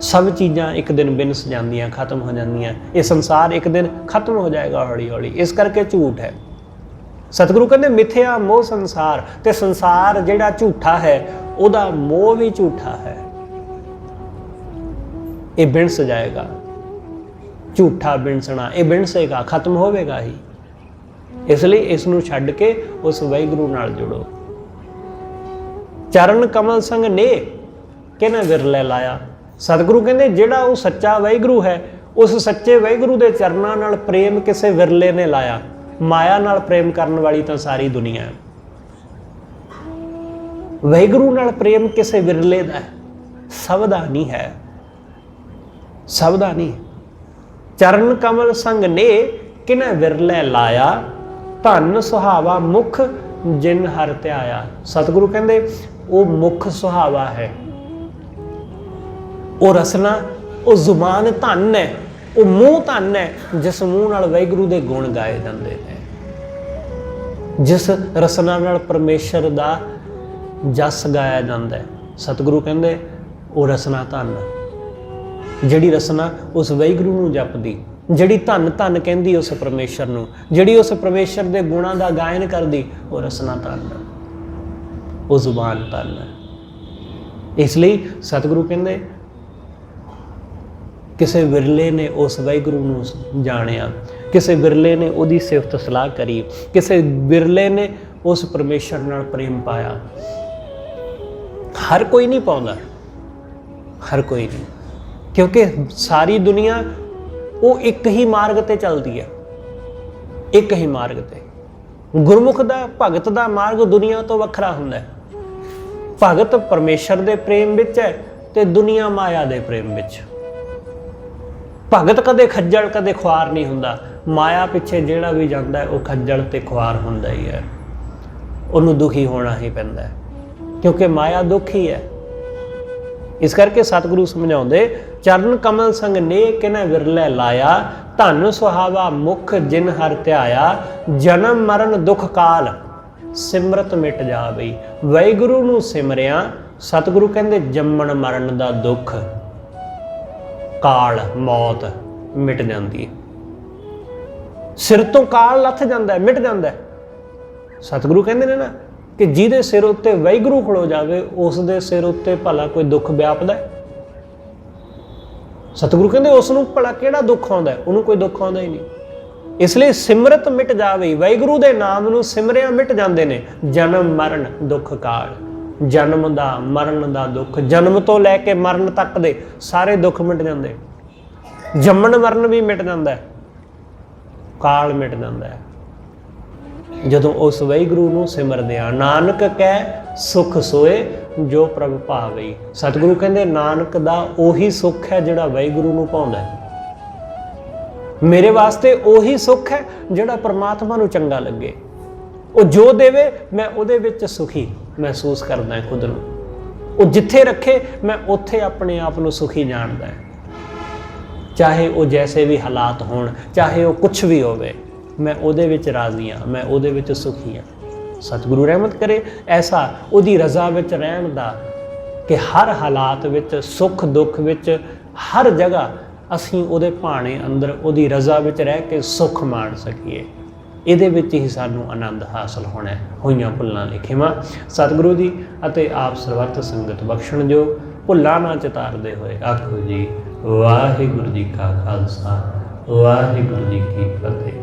सब चीज़ां एक दिन बिनस जांदियां, खत्म हो जांदियां। ये संसार एक दिन खत्म हो जाएगा हौली हौली, इस करके झूठ है। सतगुरु कहंदे मिथ्या मोह संसार, ते संसार जिहड़ा झूठा है उहदा मोह भी झूठा है। ये बिनस जाएगा, झूठा बिनसना, ये बिनसेगा, खत्म होवेगा ही। इसलिए इसनूं छड्ड के उस वाहिगुरू नाल जुड़ो। चरण कमल संग ने किने विरले लाया। सतगुरु कहंदे जिहड़ा वो सच्चा वाहिगुरू है, उस सच्चे वाहिगुरू दे चरनां नाल प्रेम किसे विरले ने लाया। माया नाल प्रेम करन वाली तां सारी दुनिया है, वाहिगुरू नाल प्रेम किसे विरले दा है, सब दा नहीं है, सब दा नहीं। चरण कमल संग ने किने विरले लाया, धन सुहावा मुख जिन हर ध्याया। सतगुरु कहंदे वो मुख सुहावा है, वो रसना, वो जुबान धन है, वो मूँह धन है जिस मूँह नाल वाहिगुरू दे गुण गाए जाते हैं, जिस रसना नाल परमेश्वर दा जस गाया जाता है। सतगुरु कहंदे वो रसना धन, जिहड़ी रसना उस वाहिगुरू नूं जपदी, जिहड़ी धन धन कहंदी उस परमेश्वर नूं, जिहड़ी उस परमेश्वर दे गुणां दा गायन करदी, वो रसना धन, वो जुबान धन है। इसलिए सतगुरु कहंदे किसे विरले ने उस वाहिगुरू नूं जाणिया, किसे विरले ने उहदी सिफत सलाह करी, किसे विरले ने उस परमेश्वर नाल प्रेम पाया। हर कोई नहीं पाउंदा, हर कोई नहीं, क्योंकि सारी दुनिया वो एक ही मार्ग ते चलती है, एक ही मार्ग ते। गुरमुख दा भगत दा मार्ग दुनिया तो वखरा हुंदा है। भगत परमेश्वर दे प्रेम विच है ते दुनिया माया दे प्रेम विच। भगत कदे खज्जल कदे खुआर नहीं हुंदा, माया पिछे जिहड़ा भी जांदा है वो खज्जल ते खुआर हुंदा ही है, उहनूं दुखी होना ही पैंदा है, क्योंकि माया दुख ही है। इस करके सतगुरु समझाउंदे चरण कमल संग ने किने विरले लाया, ਧਨ ਸੁਹਾਵਾ ਮੁਖ ਜਿਨ ਹਰ ਧਿਆਇਆ, ਜਨਮ ਮਰਨ ਦੁਖ ਕਾਲ ਸਿਮਰਤ ਮਿਟ ਜਾਵੇ। ਵਾਹਿਗੁਰੂ ਨੂੰ ਸਿਮਰਿਆ, ਸਤਿਗੁਰੂ ਕਹਿੰਦੇ ਜੰਮਣ ਮਰਨ ਦਾ ਦੁੱਖ, ਕਾਲ ਮੌਤ ਮਿਟ ਜਾਂਦੀ ਹੈ। ਸਿਰ ਤੋਂ ਕਾਲ ਲੱਥ ਜਾਂਦਾ, ਮਿਟ ਜਾਂਦਾ। ਸਤਿਗੁਰੂ ਕਹਿੰਦੇ ਨੇ ਨਾ ਕਿ ਜਿਹਦੇ ਸਿਰ ਉੱਤੇ ਵਾਹਿਗੁਰੂ ਖਲੋ ਜਾਵੇ ਉਸ ਦੇ ਸਿਰ ਉੱਤੇ ਭਲਾ ਕੋਈ ਦੁੱਖ ਵਿਆਪਦਾ ਹੈ। ਸਤਿਗੁਰੂ ਕਹਿੰਦੇ ਉਸ ਨੂੰ ਭਲਾ ਕਿਹੜਾ ਦੁੱਖ ਆਉਂਦਾ, ਉਹਨੂੰ ਕੋਈ ਦੁੱਖ ਆਉਂਦਾ ਹੀ ਨਹੀਂ। ਇਸ ਲਈ ਸਿਮਰਤ ਮਿਟ ਜਾਵੇ, ਵਾਹਿਗੁਰੂ ਦੇ ਨਾਮ ਨੂੰ ਸਿਮਰਿਆ ਮਿਟ ਜਾਂਦੇ ਨੇ ਜਨਮ ਮਰਨ ਦੁੱਖ ਕਾਲ। ਜਨਮ ਦਾ ਮਰਨ ਦਾ ਦੁੱਖ, ਜਨਮ ਤੋਂ ਲੈ ਕੇ ਮਰਨ ਤੱਕ ਦੇ ਸਾਰੇ ਦੁੱਖ ਮਿਟ ਜਾਂਦੇ। ਜੰਮਣ ਮਰਨ ਵੀ ਮਿਟ ਜਾਂਦਾ, ਕਾਲ ਮਿਟ ਜਾਂਦਾ ਹੈ ਜਦੋਂ ਉਸ ਵਾਹਿਗੁਰੂ ਨੂੰ ਸਿਮਰਦੇ ਆ। ਨਾਨਕ ਕਹਿ ਸੁਖ ਸੋਏ ਜੋ ਪ੍ਰਭ ਭਾਵੇ। ਸਤਿਗੁਰੂ ਕਹਿੰਦੇ ਨਾਨਕ ਦਾ ਉਹੀ ਸੁੱਖ ਹੈ ਜਿਹੜਾ ਵਾਹਿਗੁਰੂ ਨੂੰ ਭਾਉਂਦਾ ਹੈ। ਮੇਰੇ ਵਾਸਤੇ ਉਹੀ ਸੁੱਖ ਹੈ ਜਿਹੜਾ ਪਰਮਾਤਮਾ ਨੂੰ ਚੰਗਾ ਲੱਗੇ। ਉਹ ਜੋ ਦੇਵੇ ਮੈਂ ਉਹਦੇ ਵਿੱਚ ਸੁਖੀ ਮਹਿਸੂਸ ਕਰਦਾ ਖੁਦ ਨੂੰ। ਉਹ ਜਿੱਥੇ ਰੱਖੇ ਮੈਂ ਉੱਥੇ ਆਪਣੇ ਆਪ ਨੂੰ ਸੁਖੀ ਜਾਣਦਾ ਹੈ। ਚਾਹੇ ਉਹ ਜੈਸੇ ਵੀ ਹਾਲਾਤ ਹੋਣ, ਚਾਹੇ ਉਹ ਕੁਛ ਵੀ ਹੋਵੇ, ਮੈਂ ਉਹਦੇ ਵਿੱਚ ਰਾਜ਼ੀ ਹਾਂ, ਮੈਂ ਉਹਦੇ ਵਿੱਚ ਸੁਖੀ ਹਾਂ। ਸਤਿਗੁਰੂ ਰਹਿਮਤ ਕਰੇ ਐਸਾ ਉਹਦੀ ਰਜ਼ਾ ਵਿੱਚ ਰਹਿਣ ਦਾ ਕਿ ਹਰ ਹਾਲਾਤ ਵਿੱਚ, ਸੁੱਖ ਦੁੱਖ ਵਿੱਚ, ਹਰ ਜਗ੍ਹਾ ਅਸੀਂ ਉਹਦੇ ਭਾਣੇ ਅੰਦਰ ਉਹਦੀ ਰਜ਼ਾ ਵਿੱਚ ਰਹਿ ਕੇ ਸੁੱਖ ਮਾਣ ਸਕੀਏ। ਇਹਦੇ ਵਿੱਚ ਹੀ ਸਾਨੂੰ ਆਨੰਦ ਹਾਸਲ ਹੋਣਾ ਹੈ। ਹੋਈਆਂ ਭੁੱਲਾਂ ਲਿਖੇਵਾਂ ਸਤਿਗੁਰੂ ਜੀ ਅਤੇ ਆਪ ਸਰਬੱਤ ਸੰਗਤ ਬਖਸ਼ਣ ਜੋ ਭੁੱਲਾਂ ਨਾ ਚਿਤਾਰਦੇ ਹੋਏ ਆਖੋ ਜੀ ਵਾਹਿਗੁਰੂ ਜੀ ਕਾ ਖਾਲਸਾ ਵਾਹਿਗੁਰੂ ਜੀ ਕੀ ਫਤਿਹ।